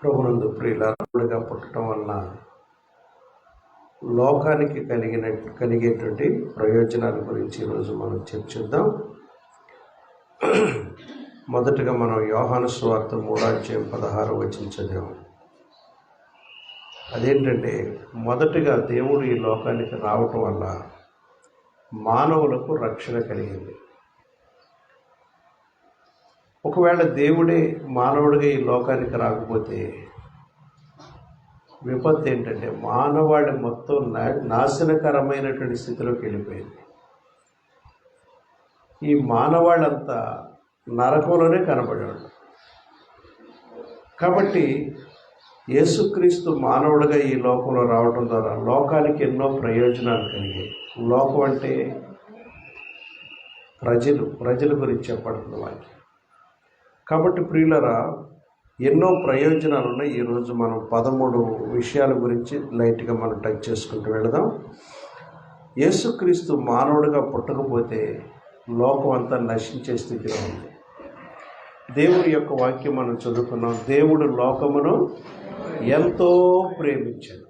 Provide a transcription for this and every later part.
ప్రభునందు ప్రియులుగా పుట్టడం వలన లోకానికి కలిగేటువంటి ప్రయోజనాల గురించి ఈరోజు మనం చర్చిద్దాం. మొదటగా మనం యోహాను సువార్త 3:16 చదివాం. అదేంటంటే, మొదటగా దేవుడు ఈ లోకానికి రావటం వల్ల మానవులకు రక్షణ కలిగింది. ఒకవేళ దేవుడే మానవుడిగా ఈ లోకానికి రాకపోతే విపత్తు ఏంటంటే, మానవాళి మొత్తం నాశనకరమైనటువంటి స్థితిలోకి వెళ్ళిపోయింది. ఈ మానవాళ్ళంతా నరకంలోనే కనబడేవాళ్ళు. కాబట్టి యేసుక్రీస్తు మానవుడిగా ఈ లోకంలో రావడం ద్వారా లోకానికి ఎన్నో ప్రయోజనాలు కలిగాయి. లోకం అంటే ప్రజల గురించి చెప్పబడుతుంది వారికి. కాబట్టి ప్రియులరా, ఎన్నో ప్రయోజనాలు ఉన్నాయి. ఈరోజు మనం 13 విషయాల గురించి లైట్గా మనం టచ్ చేసుకుంటూ వెళదాం. యేసుక్రీస్తు మానవుడిగా పుట్టకపోతే లోకం అంతా నశించే స్థితిలో ఉంది. దేవుడి యొక్క వాక్యం మనం చదువుకున్నాం. దేవుడు లోకమును ఎంతో ప్రేమించాడు.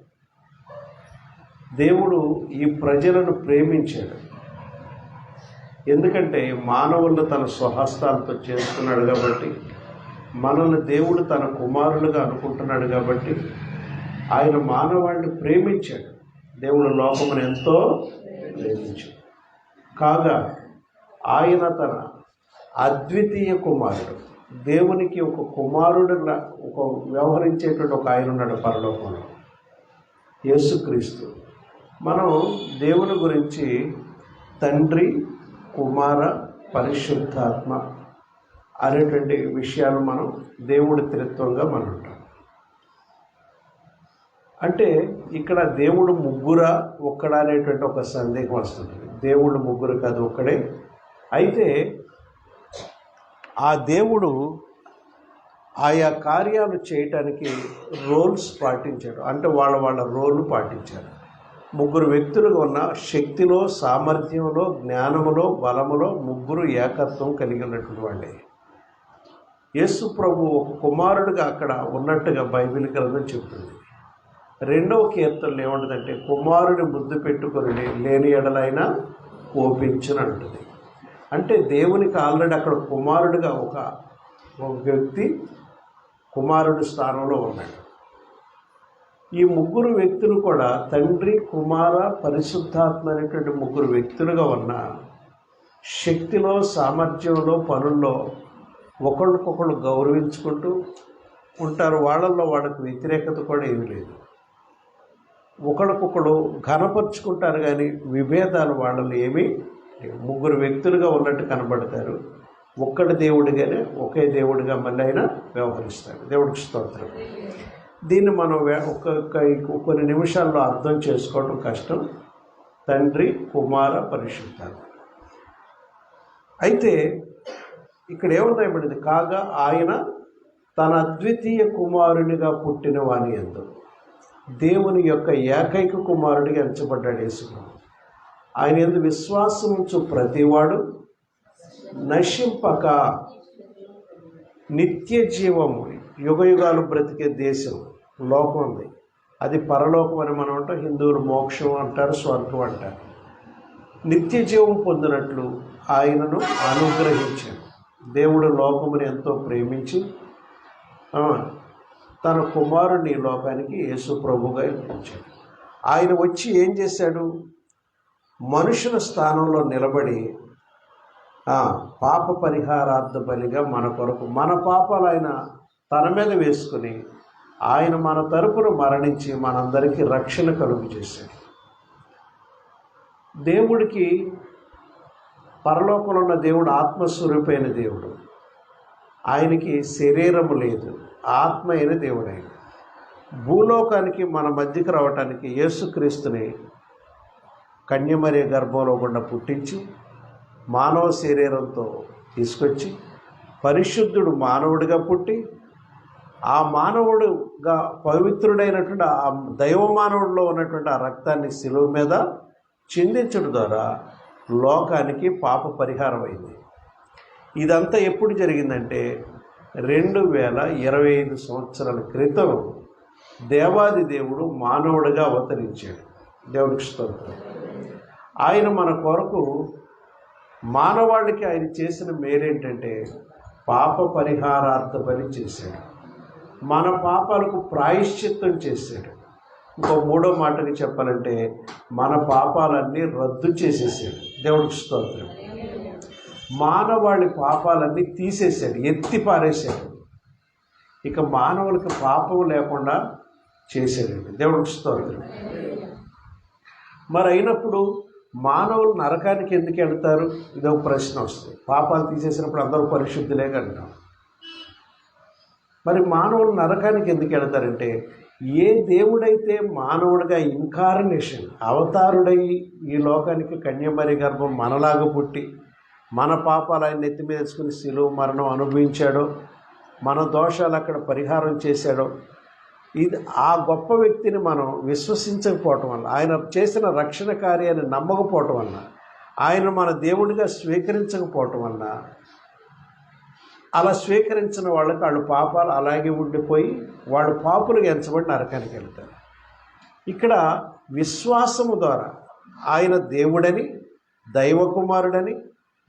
దేవుడు ఈ ప్రజలను ప్రేమించాడు. ఎందుకంటే మానవులను తన స్వహస్తాలతో చేసుకున్నాడు కాబట్టి, మనల్ని దేవుడు తన కుమారులుగా అనుకుంటున్నాడు కాబట్టి ఆయన మానవాడిని ప్రేమించాడు. దేవుడు లోకమును ఎంతో ప్రేమించాడు. కాగా ఆయన తన అద్వితీయ కుమారుడు, దేవునికి ఒక కుమారుడుగా వ్యవహరించేటువంటి ఒక ఆయన ఉన్నాడు పరలోకంలో, యేసుక్రీస్తు. మనం దేవుని గురించి తండ్రి, కుమార, పరిశుద్ధాత్మ అనేటువంటి విషయాలు మనం దేవుడి త్రిత్వంగా మనం ఉంటాం. అంటే ఇక్కడ దేవుడు ముగ్గురా ఒక్కడా అనేటువంటి ఒక సందేహం వస్తుంది. దేవుడు ముగ్గురు కాదు, ఒక్కడే. అయితే ఆ దేవుడు ఆయా కార్యాలు చేయటానికి రోల్స్ పాటించాడు. అంటే వాళ్ళ రోల్ పాటించారు. ముగ్గురు వ్యక్తులుగా ఉన్న శక్తిలో, సామర్థ్యంలో, జ్ఞానములో, బలములో ముగ్గురు ఏకత్వం కలిగి ఉన్నటువంటి వాళ్ళే. యేసు ప్రభు ఒక కుమారుడిగా అక్కడ ఉన్నట్టుగా బైబిల్ గ్రంథం చెబుతుంది. 2వ కీర్తనలో ఏముంటుందంటే, కుమారుని ముద్దు పెట్టుకొని లేని ఎడలైనా కోపించును అంటుంది. అంటే దేవునికి ఆల్రెడీ అక్కడ కుమారుడిగా ఒక వ్యక్తి కుమారుడి స్థానంలో ఉన్నాడు. ఈ ముగ్గురు వ్యక్తులు కూడా తండ్రి, కుమార, పరిశుద్ధాత్మ అనేటువంటి ముగ్గురు వ్యక్తులుగా ఉన్న శక్తిలో, సామర్థ్యంలో, పనుల్లో ఒకళ్ళకొకళ్ళు గౌరవించుకుంటూ ఉంటారు. వాళ్ళల్లో వాళ్ళకు వ్యతిరేకత కూడా ఏమీ లేదు. ఒకళ్ళకొకళ్ళు ఘనపరుచుకుంటారు, కానీ విభేదాలు వాళ్ళలో ఏమీ లేవు. ముగ్గురు వ్యక్తులుగా ఉన్నట్టు కనబడతారు. ఒక్కడి దేవుడిగానే ఒకే దేవుడిగా మళ్ళీ అయినా వ్యవహరిస్తారు. దేవుడికి స్తోత్రం. దీన్ని మనం కొన్ని నిమిషాల్లో అర్థం చేసుకోవడం కష్టం. తండ్రి, కుమార, పరిశుద్ధాత్మ. అయితే ఇక్కడ ఏమన్నాయబడింది? కాగా ఆయన తన అద్వితీయ కుమారునిగా పుట్టిన వాని యందు, దేవుని యొక్క ఏకైక కుమారుడిగా ఎంచబడ్డాడు యేసుక్రీస్తు. ఆయన యందు విశ్వాసం ఉంచు ప్రతివాడు నశింపక నిత్య జీవము, యుగయుగాలు బ్రతికే దేశం లోకం ఉంది. అది పరలోకం అని మనం అంటాం. హిందువులు మోక్షం అంటారు, స్వర్గం అంటారు. నిత్య జీవం పొందినట్లు ఆయనను అనుగ్రహించాడు. దేవుడు లోకముని ఎంతో ప్రేమించి తన కుమారుని లోకానికి యేసు ప్రభుగా ఇచ్చాడు. ఆయన వచ్చి ఏం చేశాడు? మనుషుల స్థానంలో నిలబడి పాప పరిహారార్థ బలిగా మన కొరకు మన పాపాలు ఆయన తన మీద వేసుకుని ఆయన మన తరపున మరణించి మనందరికీ రక్షణ కలుగు చేశాడు. దేవుడికి పరలోకంలో ఉన్న దేవుడు ఆత్మస్వరూపైన దేవుడు. ఆయనకి శరీరము లేదు, ఆత్మ అయిన దేవుడు. ఆయన భూలోకానికి మన మధ్యకి రావటానికి యేసుక్రీస్తుని కన్యమరియ గర్భంలో గుండా పుట్టించి మానవ శరీరంతో తీసుకొచ్చి పరిశుద్ధుడు మానవుడిగా పుట్టి ఆ మానవుడుగా పవిత్రుడైనటువంటి ఆ దైవ మానవుడిలో ఉన్నటువంటి ఆ రక్తాన్ని శిలువ మీద చిందించడం ద్వారా లోకానికి పాప పరిహారం అయింది. ఇదంతా ఎప్పుడు జరిగిందంటే 2025 సంవత్సరాల క్రితం దేవాది దేవుడు మానవుడిగా అవతరించాడు. దేవుడికి స్తోత్రం. ఆయన మన కొరకు మానవాళికి ఆయన చేసిన మేలేంటంటే పాప పరిహారార్థ బలి చేశాడు. మన పాపాలకు ప్రాయశ్చిత్తం చేశాడు. ఇంకో మూడో మాటకి చెప్పాలంటే మన పాపాలన్నీ రద్దు చేసేసాడు. దేవుడికి స్తోత్రం. మానవాళి పాపాలన్నీ తీసేశాడు, ఎత్తి పారేశాడు. ఇక మానవులకి పాపం లేకుండా చేశాడండి. దేవుడికి స్తోత్రం. మరి అయినప్పుడు మానవులు నరకానికి ఎందుకు వెళ్తారు? ఇదొక ప్రశ్న వస్తుంది. పాపాలు తీసేసినప్పుడు అందరూ పరిశుద్ధులే అంటాం. మరి మానవులు నరకానికి ఎందుకు వెళ్తారంటే, ఏ దేవుడైతే మానవుడిగా ఇన్కార్నేషన్ అవతారుడై ఈ లోకానికి కన్యమరి గర్భం మనలాగా పుట్టి మన పాపాలు ఆయన నెత్తి మీద వేసుకుని శిలువ మరణం అనుభవించాడో, మన దోషాలు అక్కడ పరిహారం చేశాడో, ఇది ఆ గొప్ప వ్యక్తిని మనం విశ్వసించకపోవటం వల్ల, ఆయన చేసిన రక్షణ కార్యాన్ని నమ్మకపోవటం వల్ల, ఆయన మన దేవుడిగా స్వీకరించకపోవటం వల్ల, అలా స్వీకరించిన వాళ్ళకి వాళ్ళ పాపాలు అలాగే ఉండిపోయి వాళ్ళు పాపులుగా ఎంచబడి నరకానికి వెళ్తారు. ఇక్కడ విశ్వాసము ద్వారా ఆయన దేవుడని, దైవకుమారుడని,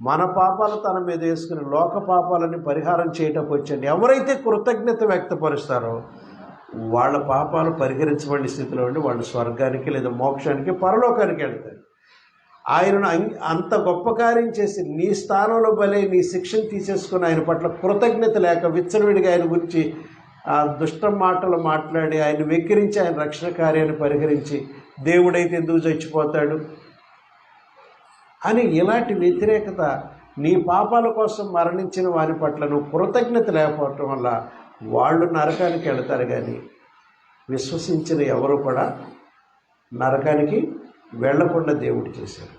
మన పాపాలు తన మీద వేసుకుని లోక పాపాలని పరిహారం చేయటకు వచ్చండి ఎవరైతే కృతజ్ఞత వ్యక్తపరుస్తారో వాళ్ళ పాపాలు పరిహరించబడిన స్థితిలో ఉండి వాళ్ళు స్వర్గానికి లేదా మోక్షానికి పరలోకానికి వెళ్తారు. ఆయనను అంత గొప్ప కార్యం చేసి నీ స్థానంలో బలే నీ శిక్షను తీసేసుకుని ఆయన పట్ల కృతజ్ఞత లేక విచ్చలవిడిగా ఆయన గురించి ఆ దుష్ట మాటలు మాట్లాడి ఆయన వెక్కిరించి ఆయన రక్షణ కార్యాన్ని పరిహరించి దేవుడైతే ఎందుకు చచ్చిపోతాడు అని ఇలాంటి వ్యతిరేకత, నీ పాపాల కోసం మరణించిన వారి పట్ల నువ్వు కృతజ్ఞత లేకపోవటం వల్ల వాళ్ళు నరకానికి వెళతారు. కానీ విశ్వసించిన ఎవరు కూడా నరకానికి వెళ్లకుండా దేవుడు చేశారు.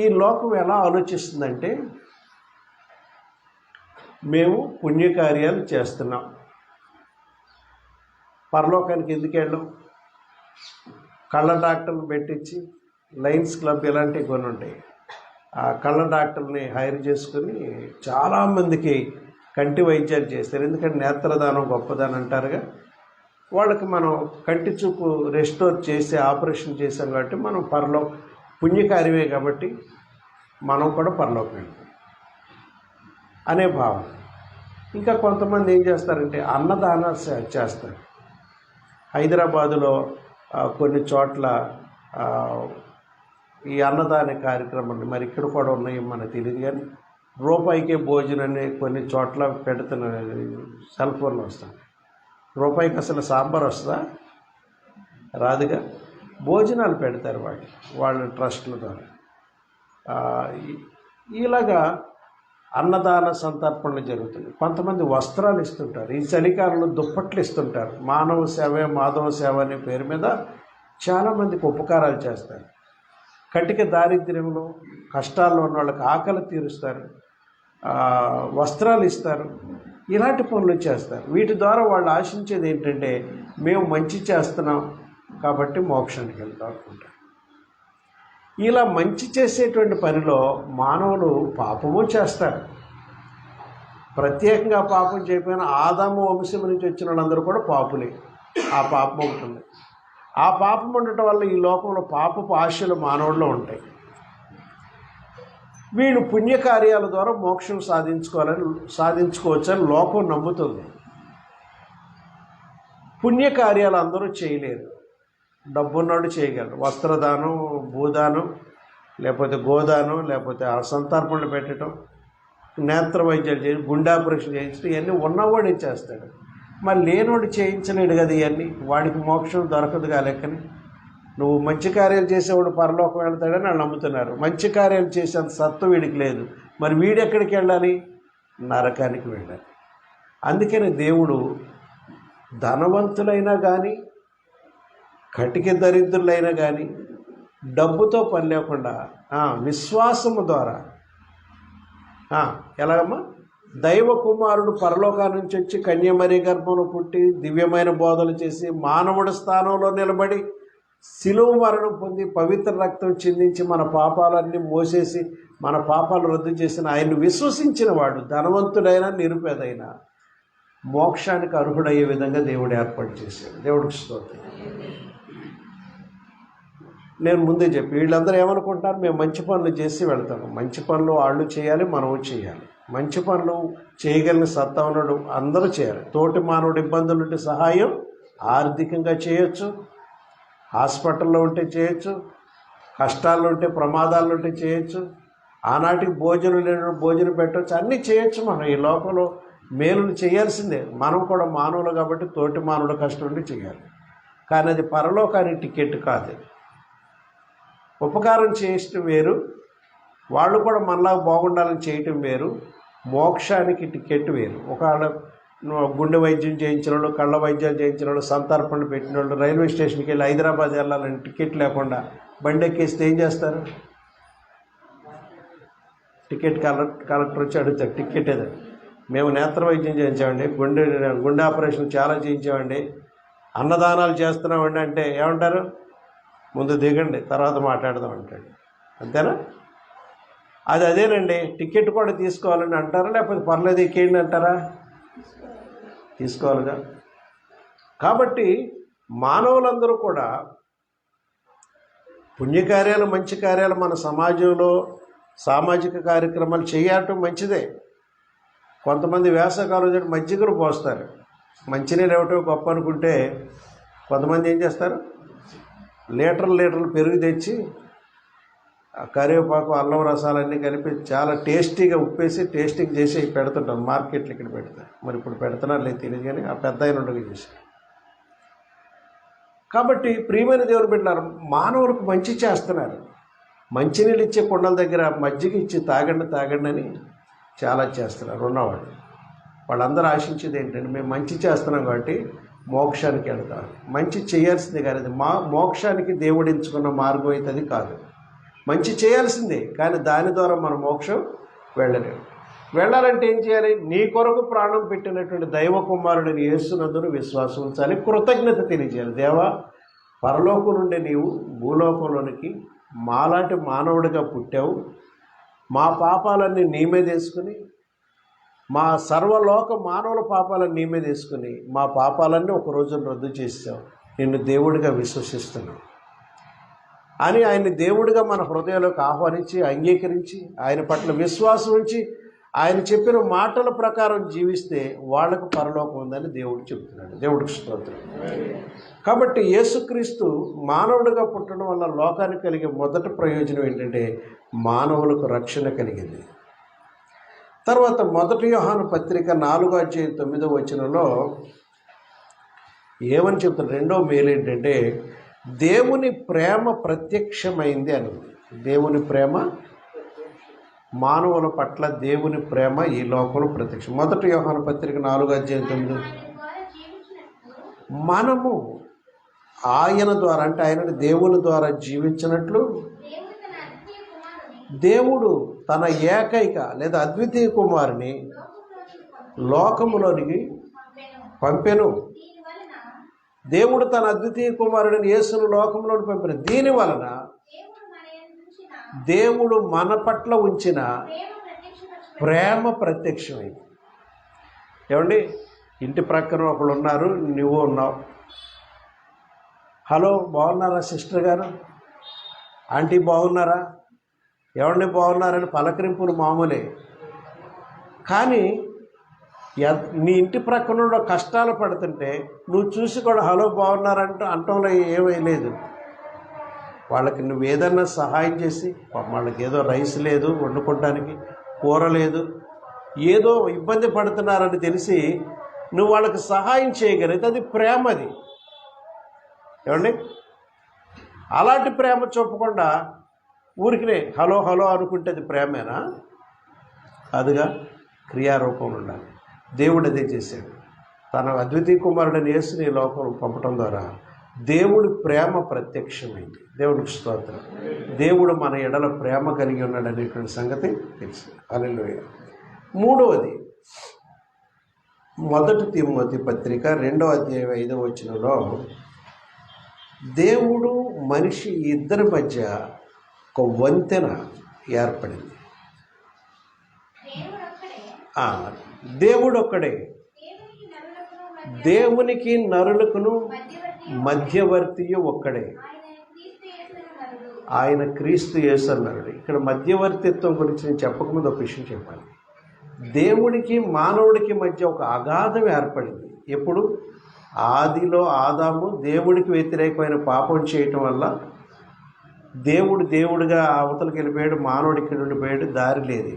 ఈ లోకం ఎలా ఆలోచిస్తుందంటే, మేము పుణ్యకార్యాలు చేస్తున్నాం, పరలోకానికి ఎందుకు వెళ్ళాం? కళ్ళ డాక్టర్ని పెట్టించి లయన్స్ క్లబ్ ఇలాంటివి కొన్ని ఉంటాయి. ఆ కళ్ళ డాక్టర్ని హైర్ చేసుకుని చాలామందికి కంటి వైద్యాలు చేస్తారు. ఎందుకంటే నేత్రదానం గొప్పదానం అంటారుగా. వాళ్ళకి మనం కంటి చూపు రెస్టోర్ చేసి ఆపరేషన్ చేసాం కాబట్టి మనం పుణ్యకార్యమే కాబట్టి మనం కూడా పరలోకం అనే భావన. ఇంకా కొంతమంది ఏం చేస్తారంటే అన్నదాన చేస్తారు. హైదరాబాదులో కొన్ని చోట్ల ఈ అన్నదాన కార్యక్రమాన్ని, మరి ఇక్కడ కూడా ఉన్నాయి మనకు తెలియదు, కానీ రూపాయికే భోజనాన్ని కొన్ని చోట్ల పెడుతున్న సెల్ ఫోన్లో వస్తాను. రూపాయికి అసలు సాంబార్ వస్తుందా? రాదుగా. భోజనాలు పెడతారు వాళ్ళ ట్రస్ట్ల ద్వారా. ఇలాగా అన్నదాన సంతర్పణలు జరుగుతుంది. కొంతమంది వస్త్రాలు ఇస్తుంటారు. ఈ చలికాలంలో దుప్పట్లు ఇస్తుంటారు. మానవ సేవ మాధవ సేవ అనే పేరు మీద చాలామందికి ఉపకారాలు చేస్తారు. కటిక దారిద్ర్యంలో కష్టాల్లో ఉన్న వాళ్ళకి ఆకలి తీరుస్తారు, వస్త్రాలు ఇస్తారు, ఇలాంటి పనులు చేస్తారు. వీటి ద్వారా వాళ్ళు ఆశించేది ఏంటంటే మేము మంచి చేస్తున్నాం కాబట్టి మోక్షానికి వెళ్తాం అనుకుంటారు. ఇలా మంచి చేసేటువంటి పనిలో మానవులు పాపము చేస్తారు. ప్రత్యేకంగా పాపం చేయకపోయినా ఆదాము వంశం నుంచి వచ్చిన వాళ్ళందరూ కూడా పాపులే. ఆ పాపం ఉంటుంది. ఆ పాపం ఉండటం వల్ల ఈ లోకంలో పాపపు ఆశలు మానవుల్లో ఉంటాయి. వీళ్ళు పుణ్యకార్యాల ద్వారా మోక్షం సాధించుకోవచ్చని లోకం నమ్ముతుంది. పుణ్యకార్యాలు అందరూ చేయలేరు. డబ్బున్నోడు చేయగలరు. వస్త్రదానం, భూదానం, లేకపోతే గోదానం, లేకపోతే సంతర్పణలు పెట్టడం, నేత్ర వైద్యాలు చేసి, గుండె ఆపరేషన్ చేయించడం, ఇవన్నీ ఉన్నవాడే చేస్తాడు. మరి లేనోడు చేయించలేడు కదా. ఇవన్నీ వాడికి మోక్షం దొరకదు లెక్కని. నువ్వు మంచి కార్యాలు చేసేవాడు పరలోకం వెళ్తాడని వాళ్ళు నమ్ముతున్నారు. మంచి కార్యాలు చేసేంత సత్తు వీడికి లేదు. మరి వీడెక్కడికి వెళ్ళాలి? నరకానికి వెళ్ళాలి. అందుకని దేవుడు ధనవంతులైనా కానీ, కటిక దరిద్రులైనా కానీ డబ్బుతో పని లేకుండా విశ్వాసము ద్వారా ఎలాగమ్మా దైవ కుమారుడు పరలోకా నుంచి వచ్చి కన్యమరి గర్భంలో పుట్టి దివ్యమైన బోధలు చేసి మానవుడి స్థానంలో నిలబడి శిలువ మరణం పొంది పవిత్ర రక్తం చిందించి మన పాపాలన్నీ మోసేసి మన పాపాలు రద్దు చేసిన ఆయన్ని విశ్వసించిన వాడు ధనవంతుడైనా నిరుపేదైనా మోక్షానికి అర్హుడయ్యే విధంగా దేవుడు ఏర్పాటు చేశాడు. దేవుడికి స్తోత్రం. నేను ముందే చెప్పి వీళ్ళందరూ ఏమనుకుంటారు, మేము మంచి పనులు చేసి వెళ్తాము. మంచి పనులు వాళ్ళు చేయాలి, మనము చేయాలి. మంచి పనులు చేయగలిగిన సత్తా ఉన్నాడు అందరూ చేయాలి. తోటి మానవుడు ఇబ్బందులు ఉంటే సహాయం ఆర్థికంగా చేయొచ్చు, హాస్పిటల్లో ఉంటే చేయొచ్చు, కష్టాల్లో ఉంటే ప్రమాదాలు ఉంటే చేయొచ్చు, ఆనాటికి భోజనం లేని భోజనం పెట్టవచ్చు, అన్నీ చేయొచ్చు. మనం ఈ లోకంలో మేలులు చేయాల్సిందే. మనం కూడా మానవులు కాబట్టి తోటి మానవుడు కష్టం ఉండి చేయాలి. కానీ అది పరలోకానికి టికెట్ కాదు. ఉపకారం చేయటం వేరు, వాళ్ళు కూడా మనలా బాగుండాలని చేయటం వేరు, మోక్షానికి టికెట్ వేరు. ఒకవేళ గుండె వైద్యం చేయించిన వాళ్ళు, కళ్ళ వైద్యాలు చేయించిన వాళ్ళు, సంతర్పణలు పెట్టిన వాళ్ళు రైల్వే స్టేషన్కి వెళ్ళి హైదరాబాద్ వెళ్ళాలని టికెట్ లేకుండా బండి ఎక్కేస్తే ఏం చేస్తారు? టికెట్ కలెక్టర్ వచ్చి అడుగుతారు, టికెట్ ఏదో. మేము నేత్ర వైద్యం చేయించామండి, గుండె ఆపరేషన్ చాలా చేయించామండి, అన్నదానాలు చేస్తున్నామండి అంటే ఏమంటారు? ముందు దిగండి, తర్వాత మాట్లాడదాం అంటాడు. అంతేనా? అదేనండి, టికెట్ కూడా తీసుకోవాలని అంటారా, లేకపోతే పర్లేదు ఎక్కేయండి అంటారా? తీసుకోవాలిగా. కాబట్టి మానవులందరూ కూడా పుణ్యకార్యాలు, మంచి కార్యాలు మన సమాజంలో సామాజిక కార్యక్రమాలు చేయటం మంచిదే. కొంతమంది వేసవకాలం మజ్జిగలు పోస్తారు, మంచినీళ్ళు ఇవ్వటం గొప్ప అనుకుంటే కొంతమంది ఏం చేస్తారు, లీటర్లు పెరుగు తెచ్చి కరివేపాకు, అల్లం రసాలన్నీ కలిపి చాలా టేస్టీగా ఉప్పేసి టేస్టింగ్ చేసి పెడుతుంటారు. మార్కెట్లు ఇక్కడ పెడతారు. మరి ఇప్పుడు పెడుతున్నారు లేదు తెలియదు, కానీ ఆ పెద్ద ఆయన ఉండగా చేశారు. కాబట్టి ప్రియమైన దేవుని బిడ్డలారా, మానవులకు మంచి చేస్తున్నారు. మంచినీళ్ళు ఇచ్చే కుండల దగ్గర మజ్జిగ ఇచ్చి తాగండి అని చాలా చేస్తున్నారు ఉన్నవాళ్ళు. వాళ్ళందరూ ఆశించేది ఏంటంటే, మేము మంచి చేస్తున్నాం కాబట్టి మోక్షానికి వెళ్తాం. మంచి చేయాల్సిందే, కానీ అది మోక్షానికి దేవుడు ఎంచుకున్న మార్గం అయితే అది కాదు. మంచి చేయాల్సిందే, కానీ దాని ద్వారా మన మోక్షం వెళ్ళలేము. వెళ్ళాలంటే ఏం చేయాలి? నీ కొరకు ప్రాణం పెట్టినటువంటి దైవ కుమారుడిని యేసునందును విశ్వాసం ఉంచాలి, కృతజ్ఞత తెలియజేయాలి. దేవా, పరలోకం నుండి నీవు భూలోకంలోనికి మాలాంటి మానవుడిగా పుట్టావు, మా పాపాలన్నీ నీ మీద వేసుకుని, మా సర్వలోక మానవుల పాపాలను నీ మీద వేసుకుని మా పాపాలన్నీ ఒక రోజున రద్దు చేసావు, నిన్ను దేవుడిగా విశ్వసిస్తున్నావు అని ఆయన్ని దేవుడిగా మన హృదయంలోకి ఆహ్వానించి అంగీకరించి ఆయన పట్ల విశ్వాసం ఉంచి ఆయన చెప్పిన మాటల ప్రకారం జీవిస్తే వాళ్లకు పరలోకం ఉందని దేవుడు చెబుతున్నాడు. దేవుడికి స్తోత్రం. కాబట్టి యేసుక్రీస్తు మానవుడిగా పుట్టడం వల్ల లోకానికి కలిగే మొదటి ప్రయోజనం ఏంటంటే మానవులకు రక్షణ కలిగింది. తర్వాత 1 యోహాను పత్రిక 4:9 ఏమని చెప్తున్నారు? రెండో మేలు ఏంటంటే దేవుని ప్రేమ ప్రత్యక్షమైంది అని. దేవుని ప్రేమ, మానవుల పట్ల దేవుని ప్రేమ ఈ లోకంలో ప్రత్యక్షం. 1 యోహాను పత్రిక 4:9 మనము ఆయన ద్వారా, అంటే ఆయన దేవుని ద్వారా జీవించినట్లు దేవుడు తన ఏకైక లేదా అద్వితీయ కుమారుని లోకములోనికి పంపెను. దేవుడు తన అద్వితీయ కుమారుడిని యేసును లోకంలోకి పంపిన. దీని వలన దేవుడు మన పట్ల ఉంచిన ప్రేమ ప్రత్యక్షమైంది. ఏమండి, ఇంటి ప్రక్కన ఒకళ్ళు ఉన్నారు, నువ్వు ఉన్నావు. హలో, బాగున్నారా సిస్టర్ గారు, ఆంటీ బాగున్నారా, ఎవరిని బాగున్నారని పలకరింపులు మామూలే. కానీ నీ ఇంటి ప్రక్కన కష్టాలు పడుతుంటే నువ్వు చూసి కూడా హలో బాగున్నారంటూ అంటంలో ఏమీ లేదు. వాళ్ళకి నువ్వు ఏదన్నా సహాయం చేసి, వాళ్ళకి ఏదో రైస్ లేదు వండుకోవడానికి, కూర లేదు, ఏదో ఇబ్బంది పడుతున్నారని తెలిసి నువ్వు వాళ్ళకి సహాయం చేయగలిగితే అది ప్రేమ. అది ఏమండి, అలాంటి ప్రేమ చూపకుండా ఊరికినే హలో హలో అనుకుంటే అది ప్రేమేనా? అదిగా క్రియారూపంలో ఉండాలి. దేవుడు అదే చేశాడు. తన అద్వితీయ కుమారుడిని యేసుని లోకం పంపడం ద్వారా దేవుడి ప్రేమ ప్రత్యక్షమైంది. దేవుడికి స్తోత్రం. దేవుడు మన ఎడల ప్రేమ కలిగి ఉన్నాడు అనేటువంటి సంగతి తెలుసు. హల్లెలూయా. మూడవది 1 తిమోతి పత్రిక 2:5 దేవుడు మనిషి ఇద్దరి మధ్య ఒక వంతెన ఏర్పడింది. దేవుడు ఒక్కడే, దేవునికి నరులకును మధ్యవర్తియు ఒక్కడే, ఆయన క్రీస్తు యేసు అన్నాడు. ఇక్కడ మధ్యవర్తిత్వం గురించి నేను చెప్పకముందు ఒక విషయం చెప్పాలి. దేవుడికి మానవుడికి మధ్య ఒక అగాధం ఏర్పడింది. ఎప్పుడు? ఆదిలో ఆదాము దేవుడికి వ్యతిరేకమైన పాపం చేయటం వల్ల దేవుడుగా అవతలకి వెళ్ళిపోయాడు, మానవుడికి ఉండిపోయాడు, దారి లేదు.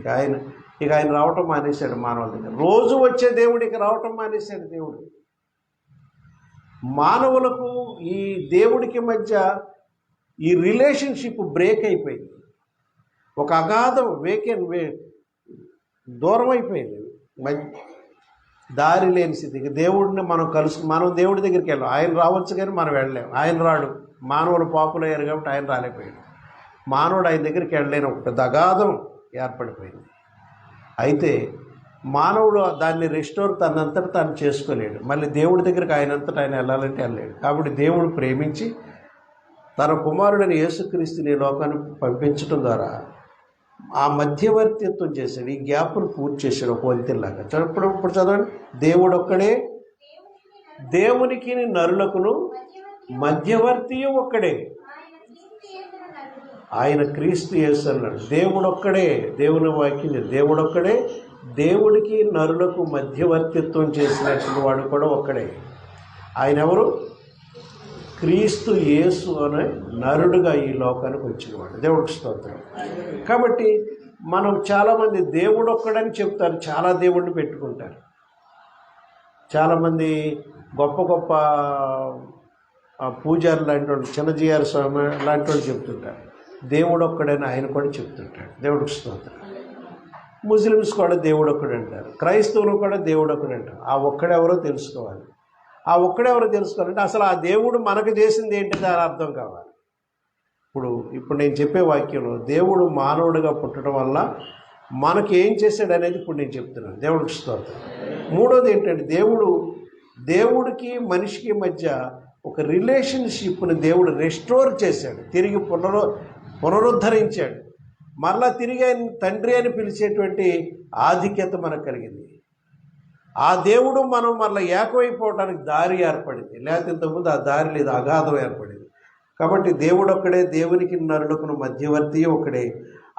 ఇక ఆయన రావటం మానేశాడు మానవుల దగ్గర. రోజు వచ్చే దేవుడికి రావటం మానేశాడు దేవుడు. మానవులకు ఈ దేవుడికి మధ్య ఈ రిలేషన్షిప్ బ్రేక్ అయిపోయింది. ఒక అగాధం దూరం అయిపోయింది, దారి లేని స్థితికి. దేవుడిని మనం దేవుడి దగ్గరికి వెళ్ళాం. ఆయన రావచ్చు కానీ మనం వెళ్ళలేము. ఆయన రాడు, మానవులు పాపులయ్యారు కాబట్టి ఆయన రాలేకపోయాడు. మానవుడు ఆయన దగ్గరికి వెళ్ళలేని ఒక పెద్ద అగాధం ఏర్పడిపోయింది. అయితే మానవుడు దాన్ని రెస్టోర్ తనంతట తాను చేసుకోలేడు. మళ్ళీ దేవుడి దగ్గరికి ఆయనంతటా ఆయన వెళ్ళాలంటే వెళ్ళలేడు. కాబట్టి దేవుడు ప్రేమించి తన కుమారుడైన యేసుక్రీస్తుని లోకాన్ని పంపించడం ద్వారా ఆ మధ్యవర్తిత్వం చేశాడు. ఈ గ్యాప్ను పూర్తి చేశాడు ఒక వంతెనలాగా. ఇప్పుడు చదవండి. దేవుడు ఒక్కడే, దేవునికి నరులకును మధ్యవర్తియు ఒక్కడే, ఆయన క్రీస్తు యేసు అన్నాడు. దేవుడు ఒక్కడే, దేవుని వాక్యం దేవుడు ఒక్కడే, దేవుడికి నరులకు మధ్యవర్తిత్వం చేసినటువంటి వాడు కూడా ఒక్కడే. ఆయన ఎవరు? క్రీస్తు యేసు అనే నరుడుగా ఈ లోకానికి వచ్చినవాడు. దేవుడికి స్తోత్రం. కాబట్టి మనం చాలామంది దేవుడు ఒక్కడని చెప్తారు, చాలా దేవుడిని పెట్టుకుంటారు. చాలామంది గొప్ప గొప్ప పూజారులు లాంటి వాళ్ళు, చిన్నజీఆర్ స్వామి లాంటి వాళ్ళు చెప్తుంటారు దేవుడు ఒక్కడని. ఆయన కూడా చెప్తుంటాడు. దేవుడికి స్తోత్రం. ముస్లిమ్స్ కూడా దేవుడు ఒక్కడు అంటారు, క్రైస్తవులు కూడా దేవుడు ఒక్కడు అంటారు. ఆ ఒక్కడెవరో తెలుసుకోవాలి. ఆ ఒక్కడెవరో తెలుసుకోవాలంటే అసలు ఆ దేవుడు మనకు చేసింది ఏంటి దాని అర్థం కావాలి. ఇప్పుడు నేను చెప్పే వాక్యంలో దేవుడు మానవుడిగా పుట్టడం వల్ల మనకి ఏం చేశాడు అనేది ఇప్పుడు నేను చెప్తున్నాను. దేవుడికి స్తోత్రం. మూడోది ఏంటంటే దేవుడికి మనిషికి మధ్య ఒక రిలేషన్షిప్ని దేవుడు రెస్టోర్ చేశాడు, తిరిగి పునరుద్ధరించాడు. మరలా తిరిగి ఆయన తండ్రి అని పిలిచేటువంటి ఆధిక్యత మనకు కలిగింది. ఆ దేవుడు మనం మరలా ఏకమైపోవటానికి దారి ఏర్పడింది. లేకపోతే ఇంతకుముందు ఆ దారి లేదు, అగాధం ఏర్పడింది. కాబట్టి దేవుడు ఒక్కడే, దేవునికి నరుడుకును మధ్యవర్తి ఒక్కడే.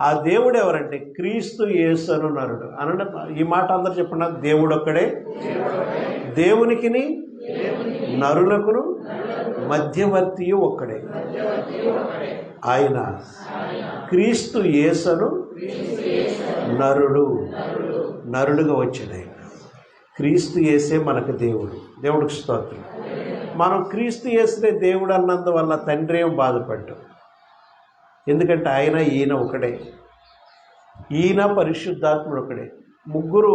ఆ దేవుడు ఎవరంటే క్రీస్తు యేసు అను నరుడు. అనంటే ఈ మాట అందరూ చెప్పండి. దేవుడు ఒక్కడే, దేవునికి నరులకును మధ్యవర్తి ఒక్కడే, ఆయన క్రీస్తు యేసును నరుడుగా వచ్చాడు. ఆయన క్రీస్తు యేసే మనకు దేవుడు. దేవుడికి స్తోత్రం. మనం క్రీస్తు యేసునే దేవుడు అన్నందువల్ల తండ్రి ఏం బాధపడ్డాం. ఎందుకంటే ఈయన ఒకడే, ఈయన పరిశుద్ధాత్ముడు ఒకడే. ముగ్గురు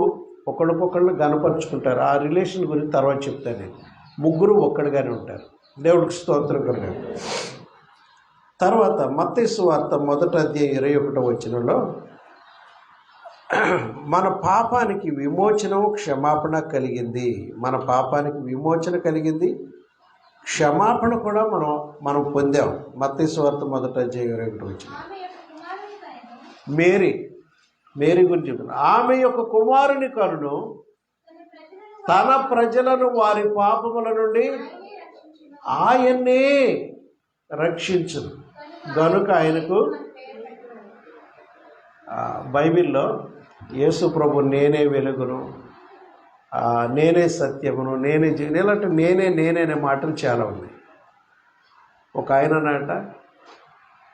ఒకళ్ళకొకళ్ళు గనపరుచుకుంటారు. ఆ రిలేషన్ గురించి తర్వాత చెప్తాను నేను. ముగ్గురు ఒక్కడిగానే ఉంటారు. దేవుడికి స్తోత్రం కలుగును. తర్వాత మత్తయి సువార్త 1:21 మన పాపానికి విమోచనం క్షమాపణ కలిగింది. మన పాపానికి విమోచన కలిగింది, క్షమాపణ కూడా మనం పొందాం. మత్తయి సువార్త 1:21 మేరీ గురించి చెప్తున్నారు. ఆమె యొక్క కుమారుని కనును తన ప్రజలను వారి పాపముల నుండి ఆయన్నే రక్షించును గనుక ఆయనకు. బైబిల్లో యేసు ప్రభు నేనే వెలుగును, నేనే సత్యమును, ఇలాంటి నేనే అనే మాటలు చాలా ఉన్నాయి. ఒక ఆయన అన్నట,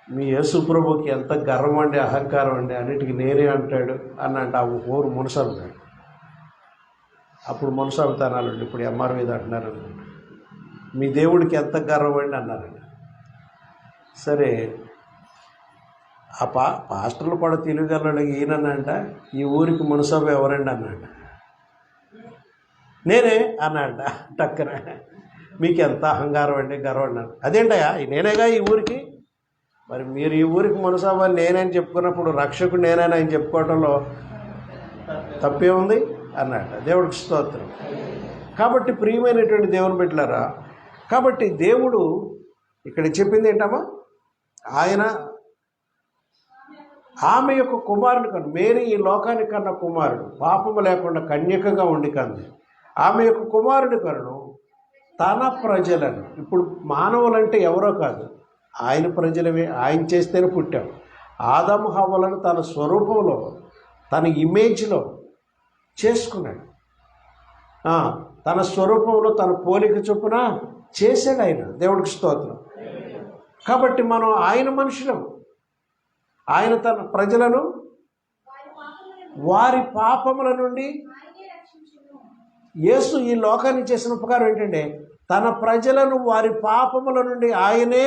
మీ యేసు ప్రభుకి ఎంత గర్వం అండి, అహంకారం అండి, అన్నిటికీ నేనే అంటాడు అన్నంట. ఆ ఊరు మునసబుతాడు. అప్పుడు మునసబుతానాలండి, ఇప్పుడు ఎంఆర్ మీద అంటున్నారు. మీ దేవుడికి ఎంత గర్వం అండి అన్నారండి. సరే, ఆ పాస్టర్లు కూడా తెలియగలడు. ఈయనంట, ఈ ఊరికి మునసభ ఎవరండి అన్నాడు. నేనే అన్నాడ టక్కన. మీకు ఎంత అహంకారం అండి, గర్వం అన్నాడు. అదేంటయా, నేనేగా ఈ ఊరికి. మరి మీరు ఈ ఊరికి మునసభ నేనని చెప్పుకున్నప్పుడు రక్షకుడు నేనని ఆయన చెప్పుకోవడంలో తప్పే ఉంది అన్నాడు. దేవుడికి స్తోత్రం. కాబట్టి ప్రియమైనటువంటి దేవుని బిడ్డలారా, కాబట్టి దేవుడు ఇక్కడ చెప్పింది ఏంటమ్మా, ఆయన ఆమె యొక్క కుమారుని కను. మేరీ ఈ లోకానికి కన్న కుమారుడు, పాపము లేకుండా కన్యకగా ఉండి కంది. ఆమె యొక్క కుమారుని కను తన ప్రజలను. ఇప్పుడు మానవులంటే ఎవరో కాదు, ఆయన ప్రజలమే. ఆయన చేస్తేనే పుట్టాం. ఆదాము హవ్వలను తన స్వరూపంలో, తన ఇమేజ్లో చేసుకున్నాడు. తన స్వరూపంలో తన పోలిక చొప్పున చేశాడు ఆయన. దేవుడికి స్తోత్రం. కాబట్టి మనం ఆయన మనుషులం. ఆయన తన ప్రజలను వారి పాపముల నుండి, యేసు ఈ లోకాన్ని చేసిన ఉపకారం ఏంటంటే తన ప్రజలను వారి పాపముల నుండి ఆయనే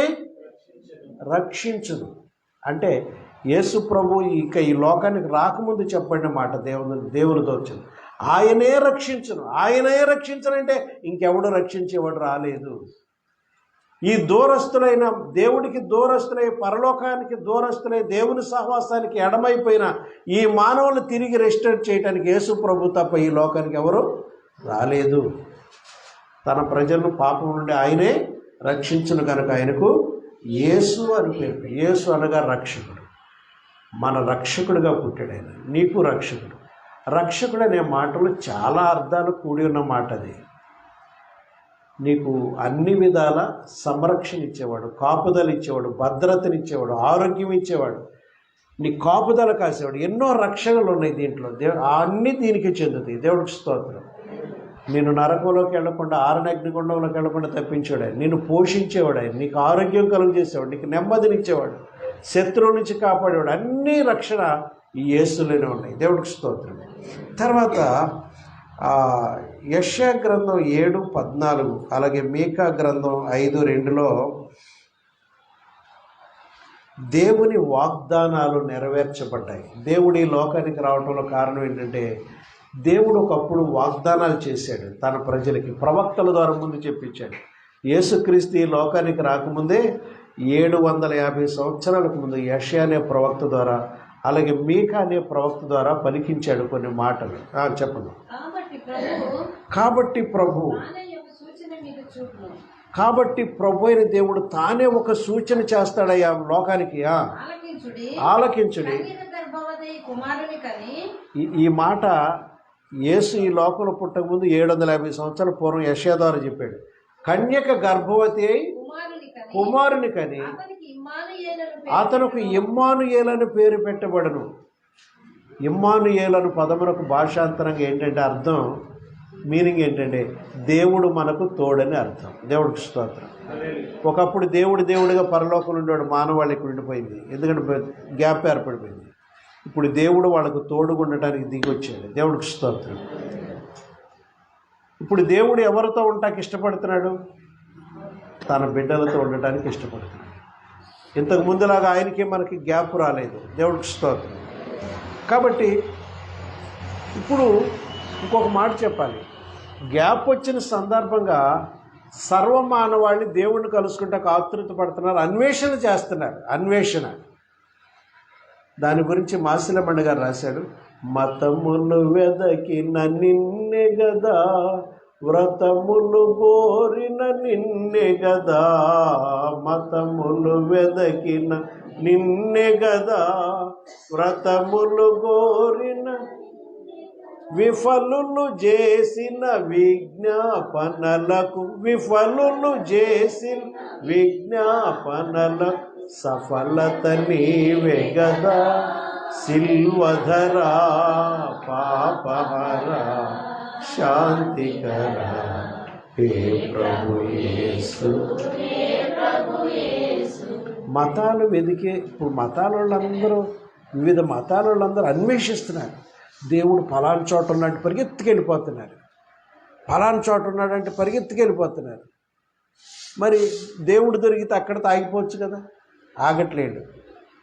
రక్షించును. అంటే యేసు ప్రభు ఇక ఈ లోకానికి రాకముందు చెప్పబడిన మాట దేవునితో వచ్చింది. ఆయనే రక్షించును. ఆయనే రక్షించనంటే ఇంకెవడు రక్షించేవాడు రాలేదు. ఈ దూరస్తులైన, దేవుడికి దూరస్తులై, పరలోకానికి దూరస్తులై, దేవుని సహవాసానికి ఎడమైపోయిన ఈ మానవులను తిరిగి రెస్టోర్ చేయడానికి యేసు ప్రభు తప్ప ఈ లోకానికి ఎవరు రాలేదు. తన ప్రజలను పాపం నుండి ఆయనే రక్షించును కనుక ఆయనకు యేసు అని పేరు. యేసు అనగా రక్షకుడు. మన రక్షకుడిగా పుట్టాడు ఆయన. నీకు రక్షకుడు. రక్షకుడు అనే మాటలు చాలా అర్థాలు కూడి ఉన్న మాట అది. నీకు అన్ని విధాల సంరక్షణ ఇచ్చేవాడు, కాపుదల ఇచ్చేవాడు, భద్రతనిచ్చేవాడు, ఆరోగ్యం ఇచ్చేవాడు, నీ కాపుదల కాసేవాడు. ఎన్నో రక్షణలు ఉన్నాయి దీంట్లో. అన్నీ దీనికి చెందుతాయి. దేవుడికి స్తోత్రం. నేను నరకంలోకి వెళ్లకుండా, ఆరణ్యగ్నిగుండంలోకి వెళ్లకుండా తప్పించాడు ఆయన. నిన్ను పోషించేవాడు ఆయన. నీకు ఆరోగ్యం కలుగజేసేవాడు, నీకు నెమ్మదినిచ్చేవాడు, శత్రువు నుంచి కాపాడేవాడు. అన్ని రక్షణ ఈ యేసులోనే ఉన్నాయి. దేవుడికి స్తోత్రం. తర్వాత యెషయా గ్రంథం 7:14, అలాగే మీకా గ్రంథం 5:2లో దేవుని వాగ్దానాలు నెరవేర్చబడ్డాయి. దేవుడు ఈ లోకానికి రావడంలో కారణం ఏంటంటే దేవుడు ఒకప్పుడు వాగ్దానాలు చేశాడు తన ప్రజలకి, ప్రవక్తల ద్వారా ముందు చెప్పించాడు. యేసుక్రీస్తు ఈ లోకానికి రాకముందే 750 సంవత్సరాలకు ముందు యెషయా అనే ప్రవక్త ద్వారా, అలాగే మీకా అనే ప్రవక్త ద్వారా పలికించాడు కొన్ని మాటలు. చెప్పండి. కాబట్టి ప్రభు అయిన దేవుడు తానే ఒక సూచన చేస్తాడయ్యా లోకానికి. ఆలకించుడి. ఈ మాట యేసు ఈ లోకంలో పుట్టకముందు 750 సంవత్సరాల పూర్వం యెషయా ద్వారా చెప్పాడు. కన్యక గర్భవతి అయి కుమారుని కని అతనికి ఇమ్మానుయేలు అని పేరు పెట్టబడను. ఇమ్మానుయేలు అను పదమునకు భాషాంతరంగా ఏంటంటే అర్థం, మీనింగ్ ఏంటంటే దేవుడు మనకు తోడని అర్థం. దేవుడికి స్తోత్రం. ఒకప్పుడు దేవుడిగా పరలోకంలో ఉండేవాడు, మానవాళికి ఉండిపోయింది. ఎందుకంటే గ్యాప్ ఏర్పడిపోయింది. ఇప్పుడు దేవుడు వాళ్ళకు తోడుగా ఉండటానికి దిగొచ్చాడు. దేవుడికి స్తోత్రం. ఇప్పుడు దేవుడు ఎవరితో ఉండటానికి ఇష్టపడుతున్నాడు? తన బిడ్డలతో ఉండటానికి ఇష్టపడుతున్నాడు. ఇంతకు ముందులాగా ఆయనకి మనకి గ్యాప్ రాలేదు. దేవుడికి స్తోత్రం. కాబట్టి ఇప్పుడు ఇంకొక మాట చెప్పాలి. గ్యాప్ వచ్చిన సందర్భంగా సర్వమానవాళ్ళని దేవుడిని కలుసుకుంటే ఆతృత పడుతున్నారు, అన్వేషణ చేస్తున్నారు. అన్వేషణ దాని గురించి మాసిలమండ గారు రాశాడు. మతములు వెదకిన నిన్నే గదా, వ్రతములు కోరిన నిన్నే గదా, మతములు వెదకిన నిన్నే గదా, వ్రతములు కోరిన విఫలులు చేసిన విజ్ఞాపనలకు, విఫలులు చేసిన విజ్ఞాపనలకు సఫలత నీవే గదా, సిల్వధరా పాపహరా శాంతికర హే ప్రభు యేసు. మతాలు వెదికే ఇప్పుడు మతాల వాళ్ళందరూ, వివిధ మతాల వాళ్ళందరూ అన్వేషిస్తున్నారు. దేవుడు ఫలానా చోట ఉన్నట్టు పరిగెత్తుకెళ్ళిపోతున్నారు, ఫలానా చోట ఉన్నాడంటే పరిగెత్తుకెళ్ళిపోతున్నారు. మరి దేవుడు దొరికితే అక్కడ ఆగిపోవచ్చు కదా, ఆగట్లేడు.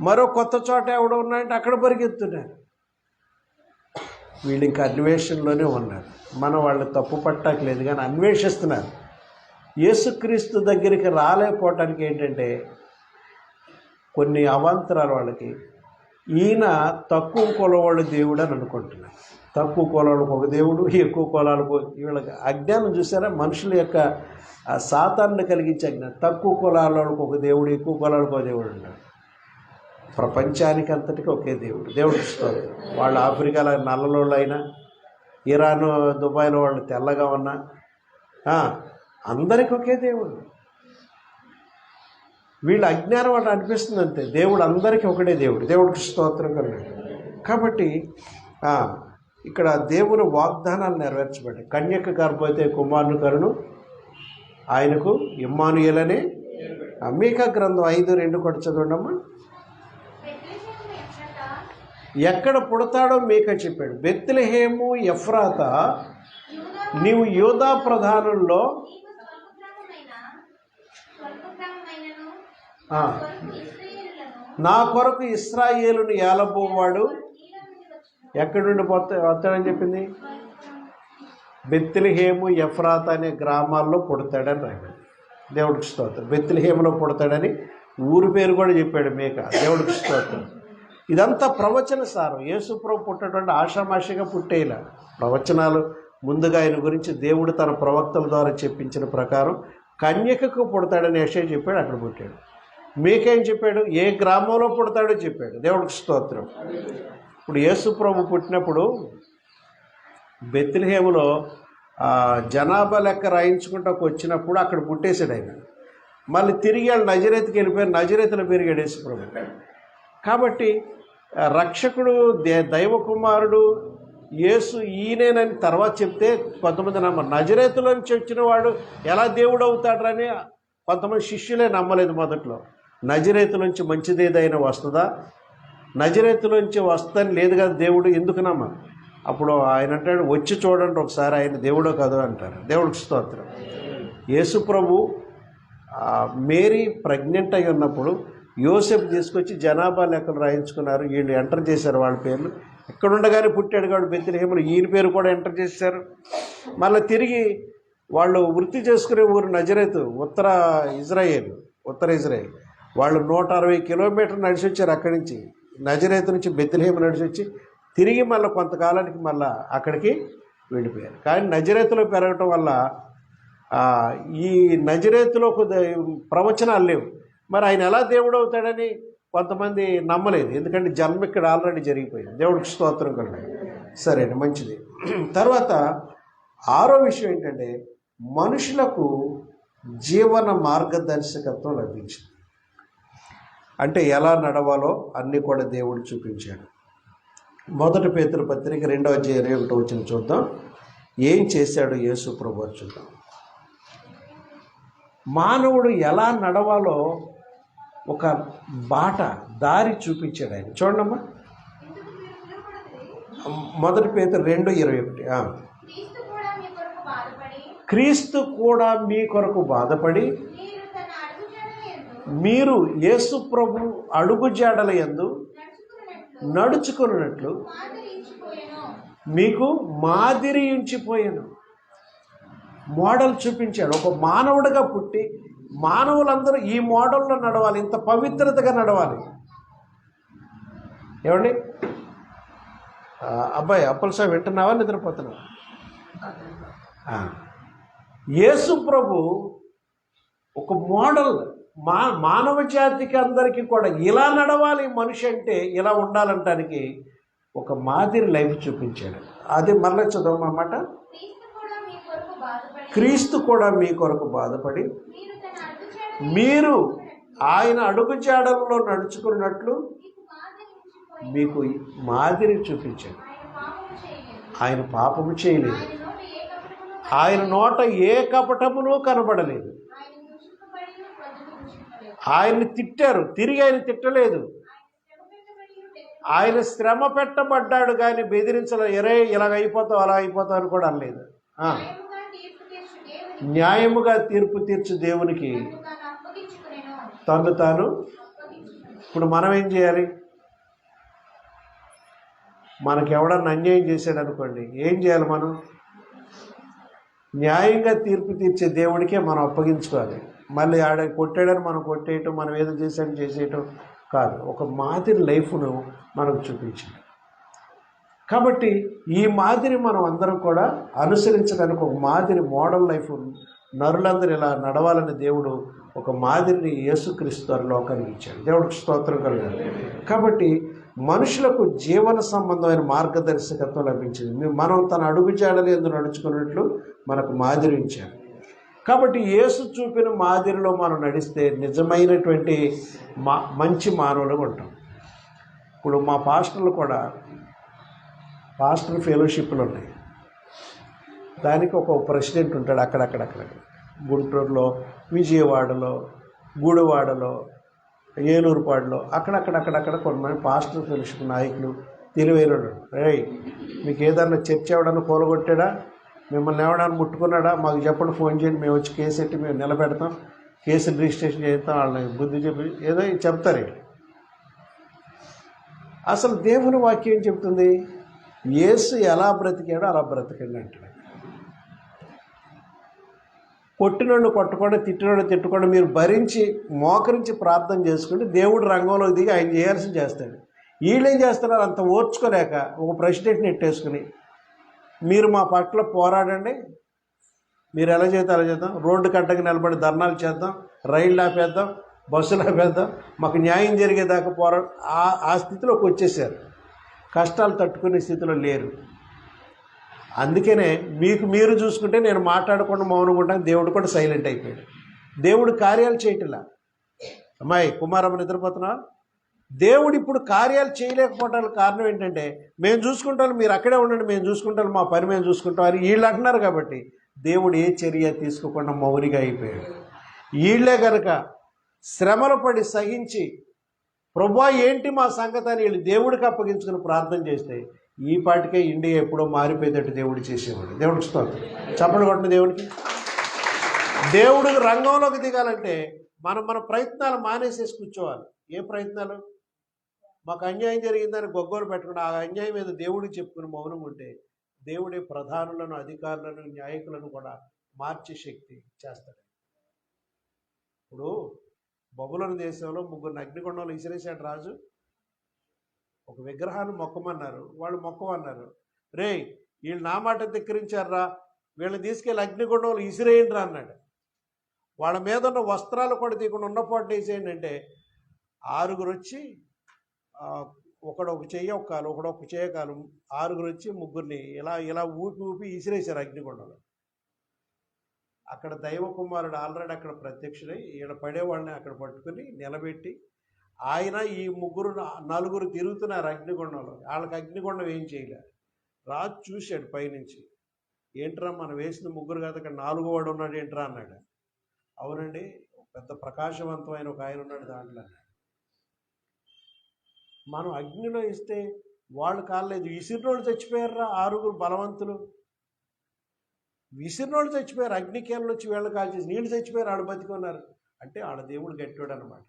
మరో కొత్త చోట ఎవడో ఉన్నాడంటే అక్కడ పరిగెత్తున్నారు. వీళ్ళు ఇంకా అన్వేషణలోనే ఉన్నారు. మనం వాళ్ళు తప్పు పట్టట్లేదు కానీ అన్వేషిస్తున్నారు. యేసుక్రీస్తు దగ్గరికి రాలేకపోవటానికి ఏంటంటే కొన్ని అవాంతరాలు వాళ్ళకి. ఈయన తక్కువ కులవాళ్ళు దేవుడు అని అనుకుంటున్నారు. తక్కువ కులాలకు ఒక దేవుడు, ఎక్కువ కులాలకు, వీళ్ళకి అజ్ఞానం చూసారా? మనుషుల యొక్క సాతాన్ని కలిగించే అజ్ఞానం. తక్కువ కులాలకు ఒక దేవుడు, ఎక్కువ కులాలకు ఒక దేవుడు ఉంటాడు. ప్రపంచానికి అంతటికీ ఒకే దేవుడు. దేవుడు ఇస్తారు. వాళ్ళు ఆఫ్రికాలో నల్లలోళ్ళు అయినా, ఇరాన్ దుబాయ్లో వాళ్ళు తెల్లగా ఉన్నా అందరికీ ఒకే దేవుడు. వీళ్ళ అజ్ఞానం వాళ్ళు అనిపిస్తుంది అంతే. దేవుడు అందరికీ ఒకటే దేవుడు. దేవుడికి స్తోత్రం కలుగుతుంది. కాబట్టి ఇక్కడ దేవుని వాగ్దానాలు నెరవేర్చబడ్డాయి. కన్యక గర్భవతి కుమారుని కరును, ఆయనకు ఇమ్మానుయేలనే. మీకా గ్రంథం 5:2 కూడా చదవండమ్మా. ఎక్కడ పుడతాడో మీకా చెప్పాడు. బెత్లెహేము ఎఫ్రాతా, నీవు యూదా ప్రధానుల్లో నా కొరకు ఇశ్రాయేలును ఏలబోవాడు ఎక్కడి నుండి వస్తాడని చెప్పింది. బెత్లెహేము ఎఫ్రాతా అనే గ్రామాల్లో పుడతాడని రాయండి. దేవుడికి స్తోత్రం. బెత్లెహేములో పుడతాడని ఊరి పేరు కూడా చెప్పాడు మీకా. దేవుడికి స్తోత్రం. ఇదంతా ప్రవచన సారం. యేసుప్రభు పుట్టేటువంటి ఆషామాషిగా పుట్టేలా ప్రవచనాలు ముందుగా ఆయన గురించి దేవుడు తన ప్రవక్తల ద్వారా చెప్పించిన ప్రకారం కన్యకకు పుడతాడని యెషయా చెప్పాడు. అక్కడ పుట్టాడు. మీకేం చెప్పాడు? ఏ గ్రామంలో పుడతాడో చెప్పాడు. దేవుడికి స్తోత్రం. ఇప్పుడు యేసుప్రభు పుట్టినప్పుడు బెత్లెహేములో జనాభా లెక్క రాయించుకుంటూ వచ్చినప్పుడు అక్కడ పుట్టేశాడు ఆయన. మళ్ళీ తిరిగి వాళ్ళు నజరేతుకి వెళ్ళిపోయారు. నజరేతులో పెరిగాడు యేసుప్రభు. కాబట్టి రక్షకుడు దైవ కుమారుడు యేసు ఈయనేనని తర్వాత చెప్తే కొంతమంది నమ్మరు. నజరేతులో నుంచి వచ్చిన వాడు ఎలా దేవుడు అవుతాడని కొంతమంది శిష్యులే నమ్మలేదు మొదట్లో. నజరేతులోంచి మంచిదేదైనా వస్తుందా? నజరేతులోంచి వస్తుందని లేదు కదా దేవుడు, ఎందుకు నమ్మరు? అప్పుడు ఆయన అంటాడు, వచ్చి చూడండి ఒకసారి ఆయన దేవుడో కాదో అంటారు. దేవుడికి స్తోత్రం. యేసు ప్రభు మేరీ ప్రెగ్నెంట్ అయి ఉన్నప్పుడు యోసేపు తీసుకొచ్చి జనాభా లెక్కలు రాయించుకున్నారు. వీళ్ళు ఎంటర్ చేశారు వాళ్ళ పేర్లు. ఎక్కడుండగానే పుట్టాడు కాబట్టి బెత్లెహేములో ఈయన పేరు కూడా ఎంటర్ చేశారు. మళ్ళీ తిరిగి వాళ్ళు వృత్తి చేసుకునే ఊరు నజరేతు, ఉత్తర ఇజ్రాయేల్. వాళ్ళు 160 కిలోమీటర్లు నడిచి వచ్చారు. అక్కడి నుంచి నజరేతు నుంచి బెత్లెహేము నడిచి వచ్చి తిరిగి మళ్ళీ కొంతకాలానికి మళ్ళీ అక్కడికి వెళ్ళిపోయారు. కానీ నజరేతులో పెరగటం వల్ల ఈ నజరేతులో ప్రవచనాలు లేవు. మరి ఆయన ఎలా దేవుడు అవుతాడని కొంతమంది నమ్మలేదు. ఎందుకంటే జన్మ ఇక్కడ ఆల్రెడీ జరిగిపోయింది. దేవుడికి స్తోత్రం కలుగుతుంది. సరే, మంచిది. తర్వాత 6వ విషయం ఏంటంటే మనుషులకు జీవన మార్గదర్శకత్వం లభించింది. అంటే ఎలా నడవాలో అన్నీ కూడా దేవుడు చూపించాడు. 1 పేతురు పత్రిక 2వ అధ్యాయం 21వ వచనం చూద్దాం. ఏం చేశాడు యేసు ప్రభువు చూద్దాం. మానవుడు ఎలా నడవాలో ఒక దారి చూపించాడు ఆయన. చూడమ్మా, 1 పేతురు 2:21. క్రీస్తు కూడా మీ కొరకు బాధపడి మీరు యేసు ప్రభు అడుగుజాడల యందు నడుచుకున్నట్లు మీకు మాదిరి ఉంచిపోయాను. మోడల్ చూపించాడు. ఒక మానవుడిగా పుట్టి మానవులందరూ ఈ మోడల్లో నడవాలి, ఇంత పవిత్రతగా నడవాలి. ఏమండి అబ్బాయి అప్పలసా వింటున్నావా, నిద్రపోతున్నావా? యేసు ప్రభు ఒక మోడల్. మానవ జాతికి అందరికీ కూడా ఇలా నడవాలి మనిషి అంటే, ఇలా ఉండాలంటానికి ఒక మాదిరి లైఫ్ చూపించాడు. అది మళ్ళీ చదవమాట. క్రీస్తు కూడా మీ కొరకు బాధపడి మీరు ఆయన అడుగుజాడల్లో నడుచుకున్నట్లు మీకు మాదిరి చూపించాడు. ఆయన పాపము చేయలేదు. ఆయన నోట ఏ కపటమును కనబడలేదు. ఆయన్ని తిట్టారు, తిరిగి ఆయన తిట్టలేదు. ఆయన శ్రమ పెట్టబడ్డాడు కానీ బెదిరించలేదు. ఇలాగ అయిపోతావు అలా అయిపోతావు అని కూడా అనలేదు. న్యాయముగా తీర్పు తీర్చు దేవునికి తను తాను. ఇప్పుడు మనం ఏం చేయాలి? మనకి ఎవడన్నా అన్యాయం చేశాడు అనుకోండి, ఏం చేయాలి? మనం న్యాయంగా తీర్పు తీర్చే దేవుడికే మనం అప్పగించుకోవాలి. మళ్ళీ ఆడ కొట్టాడని మనం కొట్టేయటం, మనం ఏదో చేశాడని చేసేయటం కాదు. ఒక మాదిరి లైఫ్ను మనకు చూపించింది. కాబట్టి ఈ మాదిరి మనం అందరం కూడా అనుసరించడానికి ఒక మాదిరి మోడల్ లైఫ్ నరులందరూ ఇలా నడవాలని దేవుడు ఒక మాదిరిని యేసుక్రీస్తు వారి లోకానికి ఇచ్చాడు. దేవుడికి స్తోత్రం కలుగాలి. కాబట్టి మనుషులకు జీవన సంబంధమైన మార్గదర్శకత్వం లభించింది. మనం తన అడుగుజాడలు ఎందుకు నడుచుకున్నట్లు మనకు మాదిరి ఇచ్చాడు. కాబట్టి యేసు చూపిన మాదిరిలో మనం నడిస్తే నిజమైనటువంటి మంచి మానవులుగా ఉంటాం. ఇప్పుడు మా పాస్టర్లు కూడా పాస్టర్ ఫెలోషిప్లు ఉన్నాయి. దానికి ఒక ప్రెసిడెంట్ ఉంటాడు. అక్కడక్కడ గుంటూరులో, విజయవాడలో, గూడెవాడలో, ఏలూరుపాడులో అక్కడక్కడ కొంతమంది పాస్టర్ ఫెలోషిప్ నాయకులు తెలివైన మీకు ఏదన్నా చర్చ ఎవడన్నా కూలగొట్టాడా, మిమ్మల్ని ఎవడన్నా ముట్టుకున్నాడా, మాకు చెప్పండి, ఫోన్ చేయండి, మేము వచ్చి కేసు ఎట్టి మేము నిలబెడతాం, కేసులు రిజిస్ట్రేషన్ చేస్తాం, వాళ్ళని బుద్ధి చెప్పి ఏదో చెప్తారు. అసలు దేవుని వాక్యం ఏం చెప్తుంది? యేసు ఎలా బ్రతికాడో అలా బ్రతకండి అంటాడు. కొట్టినోళ్ళు కొట్టకుండా, తిట్టినోళ్ళు తిట్టకుండా మీరు భరించి మోకరించి ప్రార్థన చేసుకుంటే దేవుడు రంగంలోకి దిగి ఆయన చేయాల్సింది చేస్తాడు. వీళ్ళేం చేస్తున్నారు? అంత ఓర్చుకోలేక ఒక ప్రెసిడెంట్ని ఎట్టేసుకుని మీరు మా పట్ల పోరాడండి, మీరు ఎలా చేస్తే అలా చేద్దాం, రోడ్డు కట్టకి నిలబడి ధర్నాలు చేద్దాం, రైళ్ళు ఆపేద్దాం, బస్సులు ఆపేద్దాం, మాకు న్యాయం జరిగేదాకా ఆ స్థితిలోకి వచ్చేసారు. కష్టాలు తట్టుకునే స్థితిలో లేరు. అందుకనే మీరు చూసుకుంటే నేను మాట్లాడకుండా మౌనంగా ఉంటాను. దేవుడు కూడా సైలెంట్ అయిపోయాడు. దేవుడు కార్యాలు చేయటంలా. అమ్మాయి కుమారమ్మ నిద్రపోతున్నా, దేవుడు ఇప్పుడు కార్యాలు చేయలేకపోవడానికి కారణం ఏంటంటే మేము చూసుకుంటాం, మీరు అక్కడే ఉండండి, మేము చూసుకుంటాం, మా పని మేము చూసుకుంటాం అని వీళ్ళు అంటున్నారు. కాబట్టి దేవుడు ఏ చర్య తీసుకోకుండా మౌనిగా అయిపోయాడు. వీళ్ళే కనుక శ్రమలు పడి సహించి ప్రభువా ఏంటి మా సంగతి అని వీళ్ళు దేవుడికి అప్పగించుకుని ప్రార్థన చేస్తే ఈ పాటికే ఇండియా ఎప్పుడో మారిపోయేటట్టు దేవుడు చేసేవాడు. దేవుడికి స్తోత్రం. చప్పట్లు కొట్టిన దేవుడికి. దేవుడు రంగంలోకి దిగాలంటే మన ప్రయత్నాలు మానేసేసి కూర్చోవాలి. ఏ ప్రయత్నాలు? మాకు అన్యాయం జరిగిందని గొగ్గోలు పెట్టుకుని ఆ అన్యాయం మీద దేవుడికి చెప్పుకుని మౌనం ఉంటే దేవుడే ప్రధానులను, అధికారులను, న్యాయకులను కూడా మార్చే శక్తి చేస్తాడు. ఇప్పుడు బబులోను దేశంలో 3 అగ్నిగుండంలో ఇసిరేసాడు రాజు. ఒక విగ్రహాన్ని మొక్కమన్నారు, వాళ్ళు మొక్కమన్నారు. రే వీళ్ళు నా మాట ధిక్కరించారా, వీళ్ళని తీసుకెళ్ళి అగ్నిగుండంలో ఇసిరేయండి అన్నాడు. వాళ్ళ మీద ఉన్న వస్త్రాలు కూడా తీయకుండా ఉన్నపాటు వేసేయండి అంటే 6 వచ్చి ఒకడు ఒక చెయ్యి ఒక కాలు, ఒకడు ఒక చెయ్య కాలు, 6 వచ్చి 3 ఇలా ఊపి ఇసిరేశారు అగ్నిగుండంలో. అక్కడ దైవ కుమారుడు ఆల్రెడీ అక్కడ ప్రత్యక్షుడై ఈడ పడేవాళ్ళని అక్కడ పట్టుకుని నిలబెట్టి ఆయన ఈ 4 తిరుగుతున్నారు అగ్నిగుండంలో. వాళ్ళకి అగ్నిగుండం ఏం చేయలేదు. రాజు చూశాడు పైనుంచి, ఏంట్రా మనం వేసిన 3 కాదు అక్కడ 4వ వాడు ఉన్నాడు ఏంట్రా అన్నాడు. అవునండి, పెద్ద ప్రకాశవంతమైన ఒక ఆయన ఉన్నాడు దాంట్లో అన్నాడు. మనం అగ్నిలో ఇస్తే వాళ్ళు కాలేదు, విసిరినోళ్ళు చచ్చిపోయారా 6 బలవంతులు. విసిరినోళ్ళు చచ్చిపోయారు, అగ్నికేళ్ళు వచ్చి వీళ్ళు కాల్చేసి నీళ్ళు చచ్చిపోయారు, ఆడు బతికున్నారు. అంటే ఆడ దేవుడు గట్టివాడు అనమాట.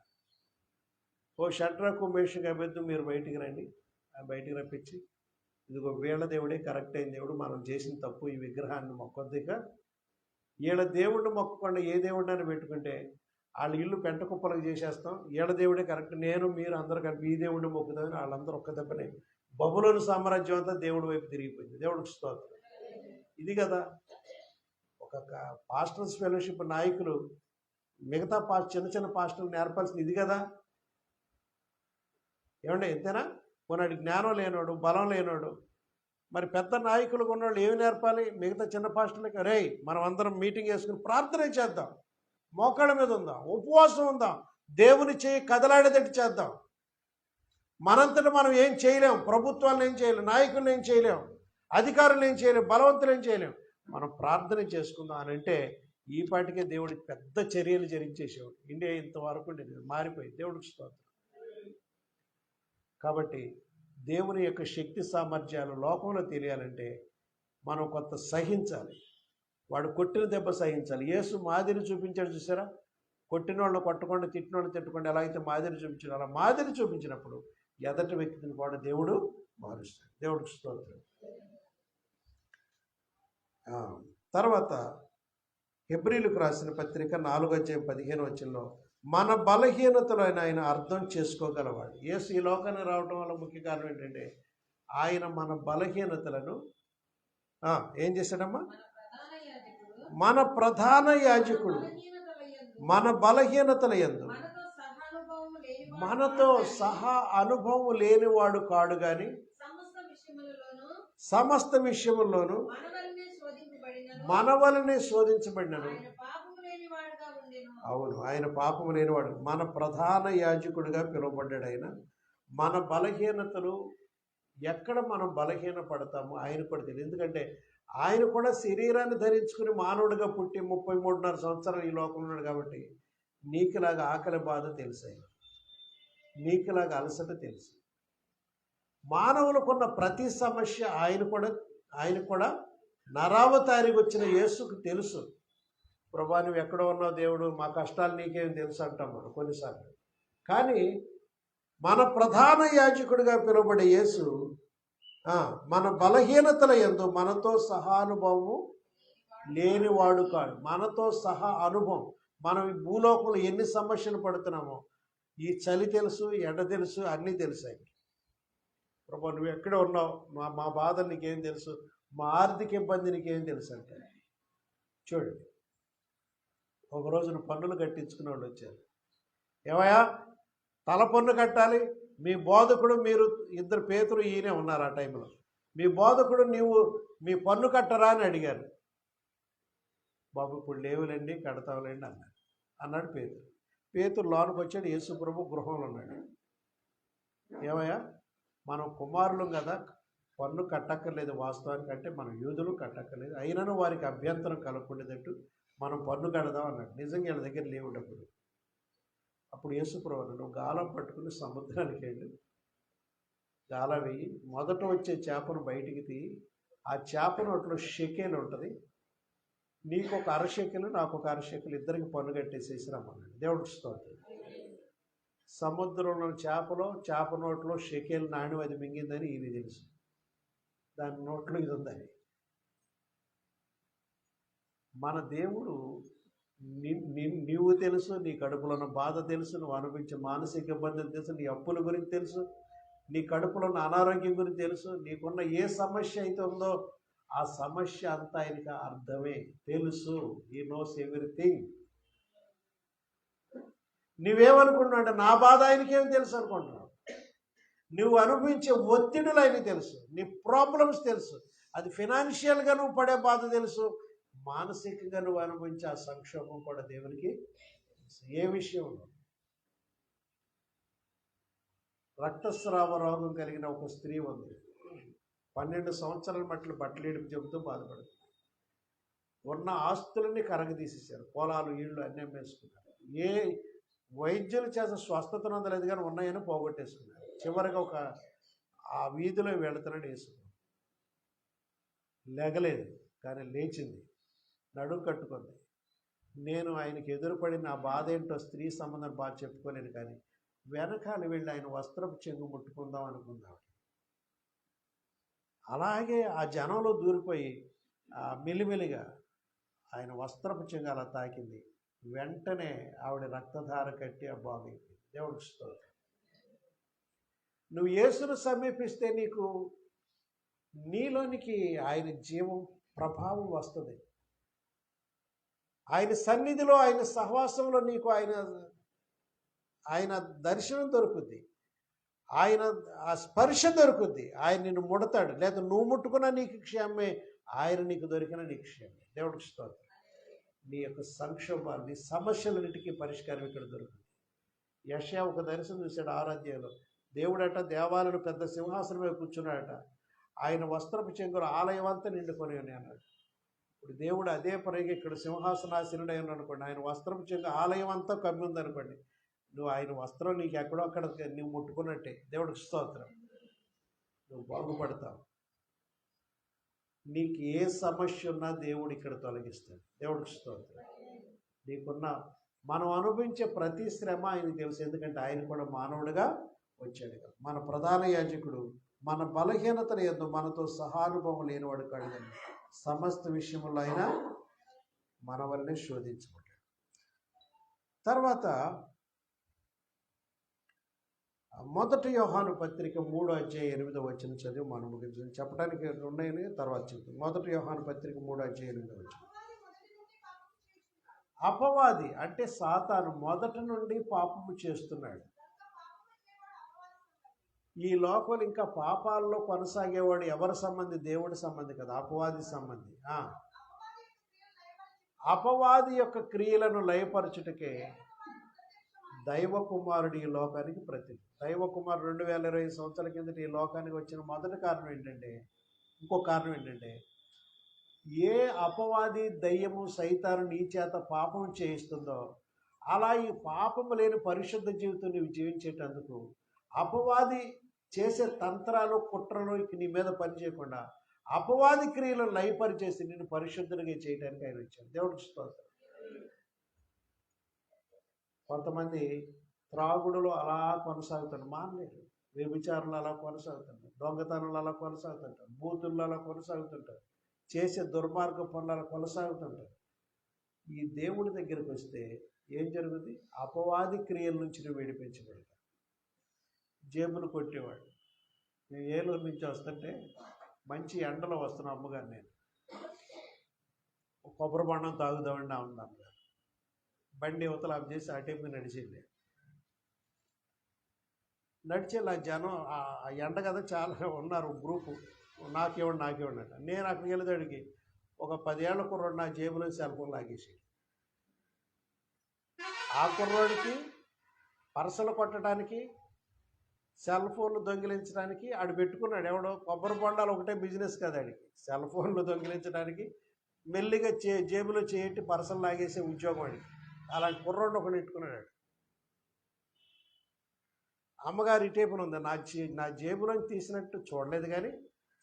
ఓ షడ్రకు మేషకు అబద్ధం మీరు బయటికి రండి, బయటికి రప్పించి ఇదిగో వీళ్ళ దేవుడే కరెక్ట్ అయిన దేవుడు, మనం చేసిన తప్పు ఈ విగ్రహాన్ని మొక్కొద్దిక, వీళ్ళ దేవుడిని మొక్కకుండా ఏ దేవుడిని పెట్టుకుంటే వాళ్ళ ఇల్లు పెంట కుప్పలకు చేసేస్తాం, వీళ్ళ దేవుడే కరెక్ట్, నేను మీరు అందరూ కలిపి ఈ దేవుడిని మొక్కుతామని వాళ్ళందరూ ఒక్క దెబ్బనే బబులోను సామ్రాజ్యం అంతా దేవుడి వైపు తిరిగిపోయింది. దేవుడికి స్తోత్రం. ఇది కదా ఒక పాస్టర్స్ ఫెలోషిప్ నాయకులు మిగతా చిన్న పాస్టర్లు నేర్పాల్సింది ఇది కదా. ఏమంటే ఎంతేనా? కొన్నాడు జ్ఞానం లేనోడు, బలం లేనోడు, మరి పెద్ద నాయకులు ఉన్నవాళ్ళు ఏమి నేర్పాలి? మిగతా చిన్న పాస్టర్లకి రే మనం అందరం మీటింగ్ వేసుకుని ప్రార్థన చేద్దాం, మోకాళ్ళ మీద ఉందాం, ఉపవాసం ఉందాం, దేవుని చేయి కదలాడేటట్టు చేద్దాం. మనంతటా మనం ఏం చేయలేం, ప్రభుత్వాలను ఏం చేయలేం, నాయకులను ఏం చేయలేం, అధికారులు ఏం చేయలేం, బలవంతులు ఏం చేయలేం. మనం ప్రార్థన చేసుకుందాం అని అంటే ఈ పాటికే దేవుడికి పెద్ద చర్యలు జరిగించేసేవాడు. ఇండియా ఇంతవరకు మారిపోయి దేవుడికి స్తోత్రం. కాబట్టి దేవుని యొక్క శక్తి సామర్థ్యాలు లోకంలో తెలియాలంటే మనం కొంత సహించాలి. వాడు కొట్టిన దెబ్బ సహించాలి. యేసు మాదిరి చూపించాడు చూసారా? కొట్టిన వాళ్ళు కొట్టకుండా, తిట్టిన వాళ్ళు తిట్టకుండా ఎలా అయితే మాదిరి చూపించాడు, అలా మాదిరి చూపించినప్పుడు ఎదటి వ్యక్తిని కూడా దేవుడు మారుస్తాడు. దేవుడికి స్తోత్రం. తర్వాత హెబ్రీలకు రాసిన పత్రిక 4:15 మన బలహీనతలను ఆయన అర్థం చేసుకోగలవాడు. యేసు ఈ లోకాన్ని రావడం వల్ల ముఖ్య కారణం ఏంటంటే ఆయన మన బలహీనతలను ఏం చేశాడమ్మా? మన ప్రధాన యాజకుడు మన బలహీనతల యందు మనతో సహా అనుభవం లేనివాడు కాడు గాని సమస్త విషయముల్లోనూ మన వలనే శోధించబడినను. అవును, ఆయన పాపము లేనివాడు. మన ప్రధాన యాజకుడిగా పిలువబడ్డాడు ఆయన. మన బలహీనతలు ఎక్కడ మనం బలహీన పడతామో ఆయన కూడా తెలియదు. ఎందుకంటే ఆయన కూడా శరీరాన్ని ధరించుకుని మానవుడిగా పుట్టి 33.5 సంవత్సరాలు ఈ లోకంలో ఉన్నాడు కాబట్టి నీకులాగా ఆకలి బాధ తెలుసు, ఆయన నీకులాగా అలసట తెలుసు. మానవులకున్న ప్రతి సమస్య ఆయన కూడా నరావతారికి వచ్చిన యేసుకు తెలుసు. ప్రభా నువ్వు ఎక్కడ ఉన్నావు దేవుడు, మా కష్టాలు నీకేం తెలుసు అంటాం మనం కొన్నిసార్లు. కానీ మన ప్రధాన యాజకుడిగా పిలువబడే యేసు మన బలహీనతల యందు మనతో సహానుభవము లేనివాడు కాడు. మనతో సహా అనుభవం. మనం ఈ భూలోకంలో ఎన్ని సమస్యలు పడుతున్నామో, ఈ చలి తెలుసు, ఎండ తెలుసు, అన్నీ తెలుసాయి. ప్రభా నువ్వు ఎక్కడ ఉన్నావు, మా బాధ నీకేం తెలుసు, మా ఆర్థిక ఇబ్బంది నీకేం తెలుసు అంటే. చూడండి, ఒక రోజున పన్నులు కట్టించుకునే వాళ్ళు వచ్చారు. ఏమయ్యా తల పన్ను కట్టాలి, మీ బోధకుడు, మీరు ఇద్దరు పేతురు ఈయనే ఉన్నారు ఆ టైంలో, మీ బోధకుడు నీవు మీ పన్ను కట్టరా అని అడిగారు. బాబు ఇప్పుడు లేవులేండి కడతావులేండి అన్నాడు పేతురు లోనికి వచ్చాడు. యేసు ప్రభు గృహంలో ఉన్నాడు. ఏమయ్యా మనం కుమారులం కదా, పన్ను కట్టక్కర్లేదు వాస్తవానికి, అంటే మనం యూదులు కట్టక్కర్లేదు, అయినను వారికి అభ్యంతరం కలగకుండేటట్టు మనం పన్ను కడదాం అన్నాడు. నిజంగా వీళ్ళ దగ్గర లేవు డబ్బులు. అప్పుడు యేసుప్రభు నువ్వు గాలం పట్టుకుని సముద్రానికి వెళ్ళి గాల వేయి, మొదట వచ్చే చేపను బయటికి తీయి, ఆ చేప నోట్లో షెకెల్ ఉంటుంది, నీకు ఒక అరషెకెలు నాకు ఒక అరషెకెలు, ఇద్దరికి పన్ను కట్టేసేసి రమ్మన్నాడు. దేవుడికి స్తోత్రం. సముద్రంలో చేప నోట్లో షెకెల్ నాణ్యం అది మింగిందని ఇది తెలుసు, దాని నోట్లో ఇది ఉందని. మన దేవుడు నీవు తెలుసు, నీ కడుపులో ఉన్న బాధ తెలుసు, నువ్వు అనుభవించే మానసిక ఇబ్బందులు తెలుసు, నీ అప్పుల గురించి తెలుసు, నీ కడుపులో ఉన్న అనారోగ్యం గురించి తెలుసు, నీకున్న ఏ సమస్య అయితే ఉందో ఆ సమస్య అంతా ఆయనకి అర్థమే తెలుసు. He knows everything. నువ్వేమనుకుంటున్నావు అంటే నా బాధ ఆయనకేం తెలుసు అనుకుంటున్నావు. నువ్వు అనుభవించే ఒత్తిడులు ఆయనకి తెలుసు, నీ ప్రాబ్లమ్స్ తెలుసు, అది ఫినాన్షియల్గా నువ్వు పడే బాధ తెలుసు, మానసికంగా నువ్వు అనుభవించే ఆ సంక్షోభం కూడా దేవునికి ఏ విషయంలో. రక్తస్రావ రోగం కలిగిన ఒక స్త్రీ ఉంది. 12 సంవత్సరాల మట్లు బట్టలేడుపు చెబుతూ బాధపడుతుంది. ఉన్న ఆస్తులన్నీ కరగదీసేశారు, పొలాలు ఇళ్ళు అన్నీ అమ్మేసుకున్నారు. ఏ వైద్యులు చేసే స్వస్థతను అందలేదు కానీ ఉన్నాయని పోగొట్టేసుకున్నారు. చివరిగా ఆ వీధిలో వెళుతున్నాడు వేసుకున్నాడు. లేగలేదు కానీ లేచింది, నడుము కట్టుకుంది. నేను ఆయనకి ఎదురుపడి నా బాధ ఏంటో స్త్రీ సంబంధం బాధ చెప్పుకోలేను, కానీ వెనకాల వెళ్ళి ఆయన వస్త్రపు చెంగు ముట్టుకుందాం అనుకుందాం. అలాగే ఆ జనంలో దూరిపోయి మెల్లిమెల్లిగా ఆయన వస్త్రపు చెంగు అలా తాకింది. వెంటనే ఆవిడ రక్తధార కట్టి ఆ బాగైపోయింది. దేవుడికి స్తోత్రం. నువ్వు యేసును సమీపిస్తే నీలోనికి ఆయన జీవం ప్రభావం వస్తుంది. ఆయన సన్నిధిలో, ఆయన సహవాసంలో నీకు ఆయన దర్శనం దొరుకుద్ది, ఆయన ఆ స్పర్శ దొరుకుద్ది. ఆయన నిన్ను ముడతాడు, లేదా నువ్వు ముట్టుకున్నా నీకు క్షేమే, ఆయన నీకు దొరికినా నీకు క్షేమే. దేవుడికి స్తోత్రం. నీ యొక్క సంక్షోభాలు, నీ సమస్యలన్నిటికీ పరిష్కారం ఇక్కడ దొరుకుతుంది. యెషయా ఒక దర్శనం చూశాడు 6వ అధ్యాయంలో. దేవుడట దేవాలయంలో పెద్ద సింహాసనం మీద కూర్చున్నాడట, ఆయన వస్త్రపు చెంగులు ఆలయం అంతా నిండుకొని అన్నాడు. ఇప్పుడు దేవుడు అదే పనిగా ఇక్కడ సింహాసనాసీనుడై ఉన్నాడు అనుకోండి, ఆయన వస్త్రపు చెంగు ఆలయం అంతా కమ్మి ఉందనుకోండి, నువ్వు ఆయన వస్త్రం నీకు ఎక్కడో అక్కడ నువ్వు ముట్టుకున్నట్టే. దేవుడికి స్తోత్రం. నువ్వు బాగుపడతావు. నీకు ఏ సమస్య ఉన్నా దేవుడు ఇక్కడ తొలగిస్తాడు. దేవుడికి స్తోత్రం. మనం అనుభవించే ప్రతి శ్రమ ఆయనకు తెలుసు, ఎందుకంటే ఆయన కూడా మానవుడిగా వచ్చాడు. మన ప్రధాన యాజకుడు మన బలహీనతను యందు మనతో సహానుభవం లేనివాడు కాడు, సమస్త విషయములో ఆయన మన వల్లనే శోధించుకుంటాడు. తర్వాత 1 యోహాను పత్రిక 3వ అధ్యాయం 8వ వచనం చదివి మనం చెప్పడానికి ఉన్నాయని తర్వాత చెప్తాం. 1 యోహాను పత్రిక 3వ అధ్యాయం 8వ వచనం. అపవాది అంటే సాతాను మొదటి నుండి పాపము చేస్తున్నాడు. ఈ లోపల ఇంకా పాపాల్లో కొనసాగేవాడు ఎవరి సంబంధి? దేవుడి సంబంధి కదా, అపవాది సంబంధి. అపవాది యొక్క క్రియలను లయపరచుటకే దైవ కుమారుడు ఈ లోకానికి ప్రతినిధి. దైవ కుమారుడు 2020 సంవత్సరాల కిందట ఈ లోకానికి వచ్చిన మొదటి కారణం ఏంటంటే, ఇంకో కారణం ఏంటంటే, ఏ అపవాది దయ్యము సైతాను నీ చేత పాపం చేయిస్తుందో అలా ఈ పాపము లేని పరిశుద్ధ జీవితం నీవు జీవించేటందుకు అపవాది చేసే తంత్రాలు కుట్రలు నీ మీద పనిచేయకుండా అపవాది క్రియలను లయపరిచేసి నిన్ను పరిశుద్ధునిగా చేయడానికి ఆయన వచ్చాడు. దేవుడికి స్తోత్రం. కొంతమంది త్రాగుడులు అలా కొనసాగుతారు, మానలేరు. వ్యభిచారులు అలా కొనసాగుతుంటారు, దొంగతనాలు అలా కొనసాగుతుంటారు, బూతులు అలా కొనసాగుతుంటారు, చేసే దుర్మార్గ పనులు అలా కొనసాగుతుంటారు. ఈ దేవుడి దగ్గరికి వస్తే ఏం జరుగుతుంది? అపవాది క్రియల నుంచి నువ్వు విడిపించబడతావు. జేబులు కొట్టేవాడు. నేను ఏలూరు నుంచి వస్తుంటే మంచి ఎండలో వస్తున్నా అమ్మగారు, నేను కొబ్బరి బొండం తాగుదామండి అవును అమ్మగారు. బండి యువతలు ఆఫ్ చేసి అటేపు నడిచింది. నడిచే నా జనం ఆ ఎండ కదా చాలా ఉన్నారు, గ్రూపు నాకేవ్వండి అంట. నేను అక్కడికి వెళ్ళేదాడికి ఒక 10 ఏళ్ల కుర్రోడు నా జేబులో సెల్ ఫోన్ లాగేసి, ఆ కుర్రోడికి పర్సలు కొట్టడానికి సెల్ ఫోన్లు దొంగిలించడానికి ఆడు పెట్టుకున్నాడు. ఎవడో కొబ్బరి బొండాలు ఒకటే బిజినెస్ కదా ఆడికి, సెల్ ఫోన్లు దొంగిలించడానికి మెల్లిగా జేబులో చేయట్టి పర్సలు లాగేసే ఉద్యోగం ఆడికి. అలాంటి కుర్రోడు ఒకటి పెట్టుకున్నాడు. అమ్మగారు ఇటేపున ఉంది, నా జేబులోంచి తీసినట్టు చూడలేదు కానీ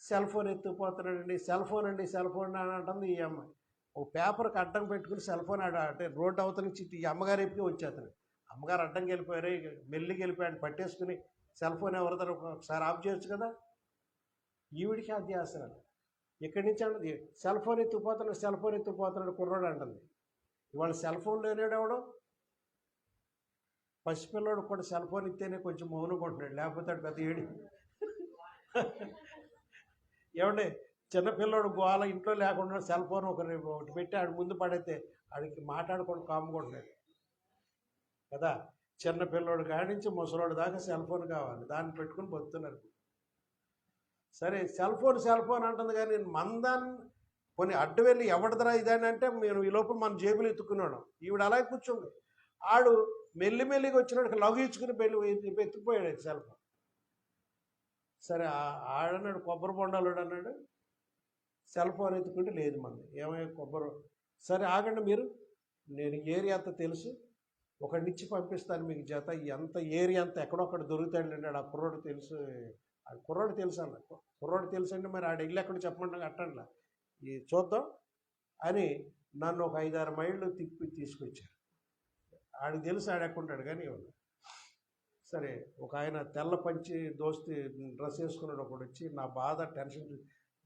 సెల్ ఫోన్ ఎత్తుకుపోతున్నాడండి, సెల్ ఫోన్ అని అంటుంది ఈ అమ్మాయి. ఒక పేపర్కి అడ్డం పెట్టుకుని సెల్ ఫోన్ అంటే రోడ్డు అవతల నుంచి ఈ అమ్మగారు ఎప్పుకి వచ్చేస్తాను. అమ్మగారు అడ్డంకి వెళ్ళిపోయారు, మెల్లికి వెళ్ళిపోయాడు పట్టేసుకుని సెల్ ఫోన్ ఎవరిదారు ఒకసారి ఆఫ్ చేయొచ్చు కదా. ఈవిడికి అది చేస్తున్నాడు. ఇక్కడి నుంచి అంటుంది సెల్ ఫోన్ ఎత్తుకుపోతున్నాడు కుర్రోడు అంటుంది. ఇవాళ సెల్ ఫోన్ లేనాడు ఎవడో, పసిపిల్లోడు కూడా సెల్ ఫోన్ ఇస్తేనే కొంచెం మౌనంగా ఉంటున్నాడు, లేకపోతే పెద్ద ఏడి. ఏమంటే చిన్నపిల్లోడు గోల ఇంట్లో లేకుండా సెల్ ఫోన్ ఒకటి పెట్టి ఆడి ముందు పడైతే ఆడికి మాట్లాడుకొని కాముకుంటున్నాడు కదా. చిన్నపిల్లోడు కాడి నుంచి ముసలోడు దాకా సెల్ ఫోన్ కావాలి, దాన్ని పెట్టుకుని బతున్నారు. సరే సెల్ ఫోన్ అంటుంది కానీ నేను మందాన్ని కొన్ని అడ్డు వెళ్ళి ఎవడదరా ఇదని అంటే మేము ఈ లోపల మన జేబులు ఎత్తుకున్నాడు. ఈవిడ అలాగే కూర్చోండి, ఆడు మెల్లిమెల్లిగా వచ్చినాడు లఘు ఇచ్చుకుని ఎత్తుకుపోయాడు సెల్ ఫోన్. సరే ఆడన్నాడు కొబ్బరి బొండాలుడు అన్నాడు, సెల్ ఫోన్ ఎత్తుకుంటే లేదు మంది. ఏమయ్యా కొబ్బరి, సరే ఆగండి మీరు, నేను ఏరియా అంతా తెలుసు, ఒకడినిచ్చి పంపిస్తాను మీకు జత, ఎంత ఏరియా అంతా ఎక్కడొక్కడ దొరుకుతాడు అన్నాడు. ఆ కుర్రోడు తెలుసు, ఆ కుర్రోడు తెలుసు అన్న, కుర్రోడు తెలుసు అంటే మరి ఆడ ఇల్లు ఎక్కడ చెప్పమంటే అట్టండి ఈ చూద్దాం అని నన్ను ఒక 5-6 మైళ్ళు తిప్పి తీసుకొచ్చారు. ఆడికి తెలుసు ఆడెక్కుంటాడు కానీ ఇవ్వను. సరే ఒక ఆయన తెల్ల పంచి దోస్తి డ్రెస్ వేసుకున్నాడు ఒకడు వచ్చి, నా బాధ టెన్షన్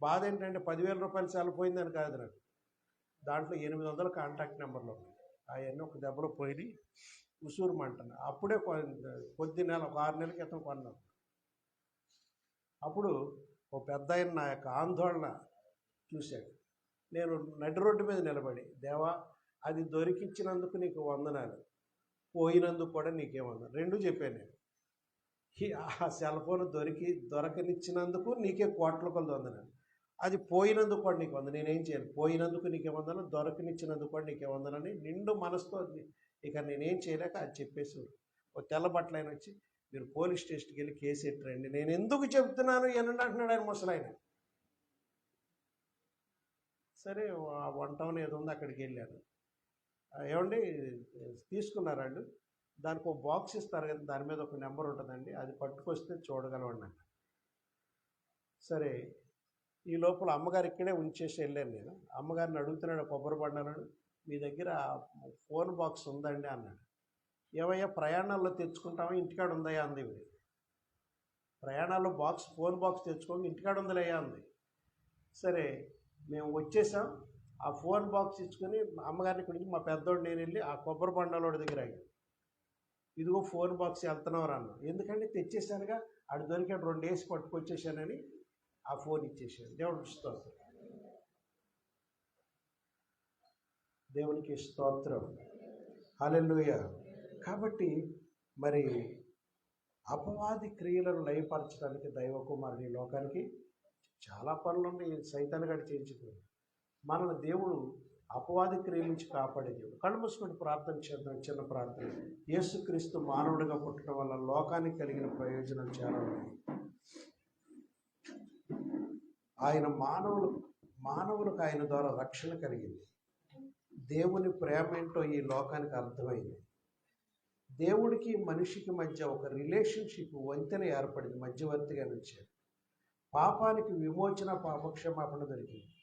బాధ ఏంటంటే 10,000 రూపాయలు సెల్ పోయిందని కాదు నాకు, దాంట్లో 800 కాంటాక్ట్ నెంబర్లు ఉన్నాయి. అవన్నీ ఒక దెబ్బలో పోయి ఉసూరుమంటాను. అప్పుడే కొద్ది నెల, ఒక 6 నెలల క్రితం కొన్నాను. అప్పుడు ఒక పెద్ద ఆయన నా యొక్క ఆందోళన చూశాడు. నేను నడి రోడ్డు మీద నిలబడి, దేవా అది దొరికించినందుకు నీకు వందనాలు, పోయినందుకు కూడా నీకేమన్నా రెండూ చెప్పాను నేను. ఆ సెల్ ఫోన్ దొరకనిచ్చినందుకు నీకే కోట్ల కొలది వందనాలు, అది పోయినందుకు కూడా నీకు వందన. నేనేం చేయాలి? పోయినందుకు నీకేమందను, దొరకనిచ్చినందుకు కూడా నీకేమందనని నిండు మనసుతో ఇక నేనేం చేయలేక అది చెప్పేసి ఒక తెల్ల బట్టలు ఆయన వచ్చి, మీరు పోలీస్ స్టేషన్కి వెళ్ళి కేసు ఎట్టరండి. నేను ఎందుకు చెప్తున్నాను ఏనండి అంటున్నాడు ఆయన ముసలాయన. సరే 1 టౌన్ ఏదో ఉంది అక్కడికి వెళ్ళాను. ఏమండి తీసుకున్నారండి, దానికి ఒక బాక్స్ ఇస్తారు కదా, దాని మీద ఒక నెంబర్ ఉంటుందండి, అది పట్టుకొస్తే చూడగలవండి. సరే ఈ లోపల అమ్మగారు ఇక్కడే ఉంచేసి వెళ్ళాను నేను. అమ్మగారిని అడుగుతున్నాడు కొబ్బరి బండాలను, మీ దగ్గర ఫోన్ బాక్స్ ఉందండి అన్నాడు. ఏమయ్యా ప్రయాణాల్లో తెచ్చుకుంటామా, ఇంటికాడ ఉందయ్యా అంది. ఇవి ప్రయాణాల్లో ఫోన్ బాక్స్ తెచ్చుకోండి, ఇంటికాడ ఉందిలేయా అంది. సరే మేము వచ్చేసాం. ఆ ఫోన్ బాక్స్ ఇచ్చుకొని అమ్మగారిని ఇక్కడికి మా పెద్దోడు నేను వెళ్ళి ఆ కొబ్బరి బండాలోడి దగ్గర అయ్యాను. ఇదిగో ఫోన్ బాక్స్ వెళ్తున్నావు అన్న. ఎందుకంటే తెచ్చేసానుగా, ఆడు దొరికాడు 2 వేసి పట్టుకొచ్చేసానని ఆ ఫోన్ ఇచ్చేసాను. దేవుడు స్తోత్రం. దేవునికి స్తోత్రం. హల్లెలూయా. కాబట్టి మరి అపవాది క్రియలను లయపరచడానికి దైవ కుమారుని ఈ లోకానికి చాలా పనులున్నాయి. సైతాన్ గడి చేయించుకున్నాడు. మనల్ని దేవుడు అపవాది క్రియల నుంచి కాపాడే దేవుడు. కళ్ళు మూసుకొని ప్రార్థన చేద్దాం. చిన్న ప్రార్థన. యేసుక్రీస్తు మానవుడిగా పుట్టడం వల్ల లోకానికి కలిగిన ప్రయోజనాలు చాలా ఉన్నాయి. ఆయన మానవులకు ఆయన ద్వారా రక్షణ కలిగింది. దేవుని ప్రేమ ఏంటో ఈ లోకానికి అర్థమైంది. దేవుడికి మనిషికి మధ్య ఒక రిలేషన్షిప్ వంతెన ఏర్పడింది, మధ్యవర్తిగా వచ్చాడు. పాపానికి విమోచన, పాపక్షమాపణ దొరికింది.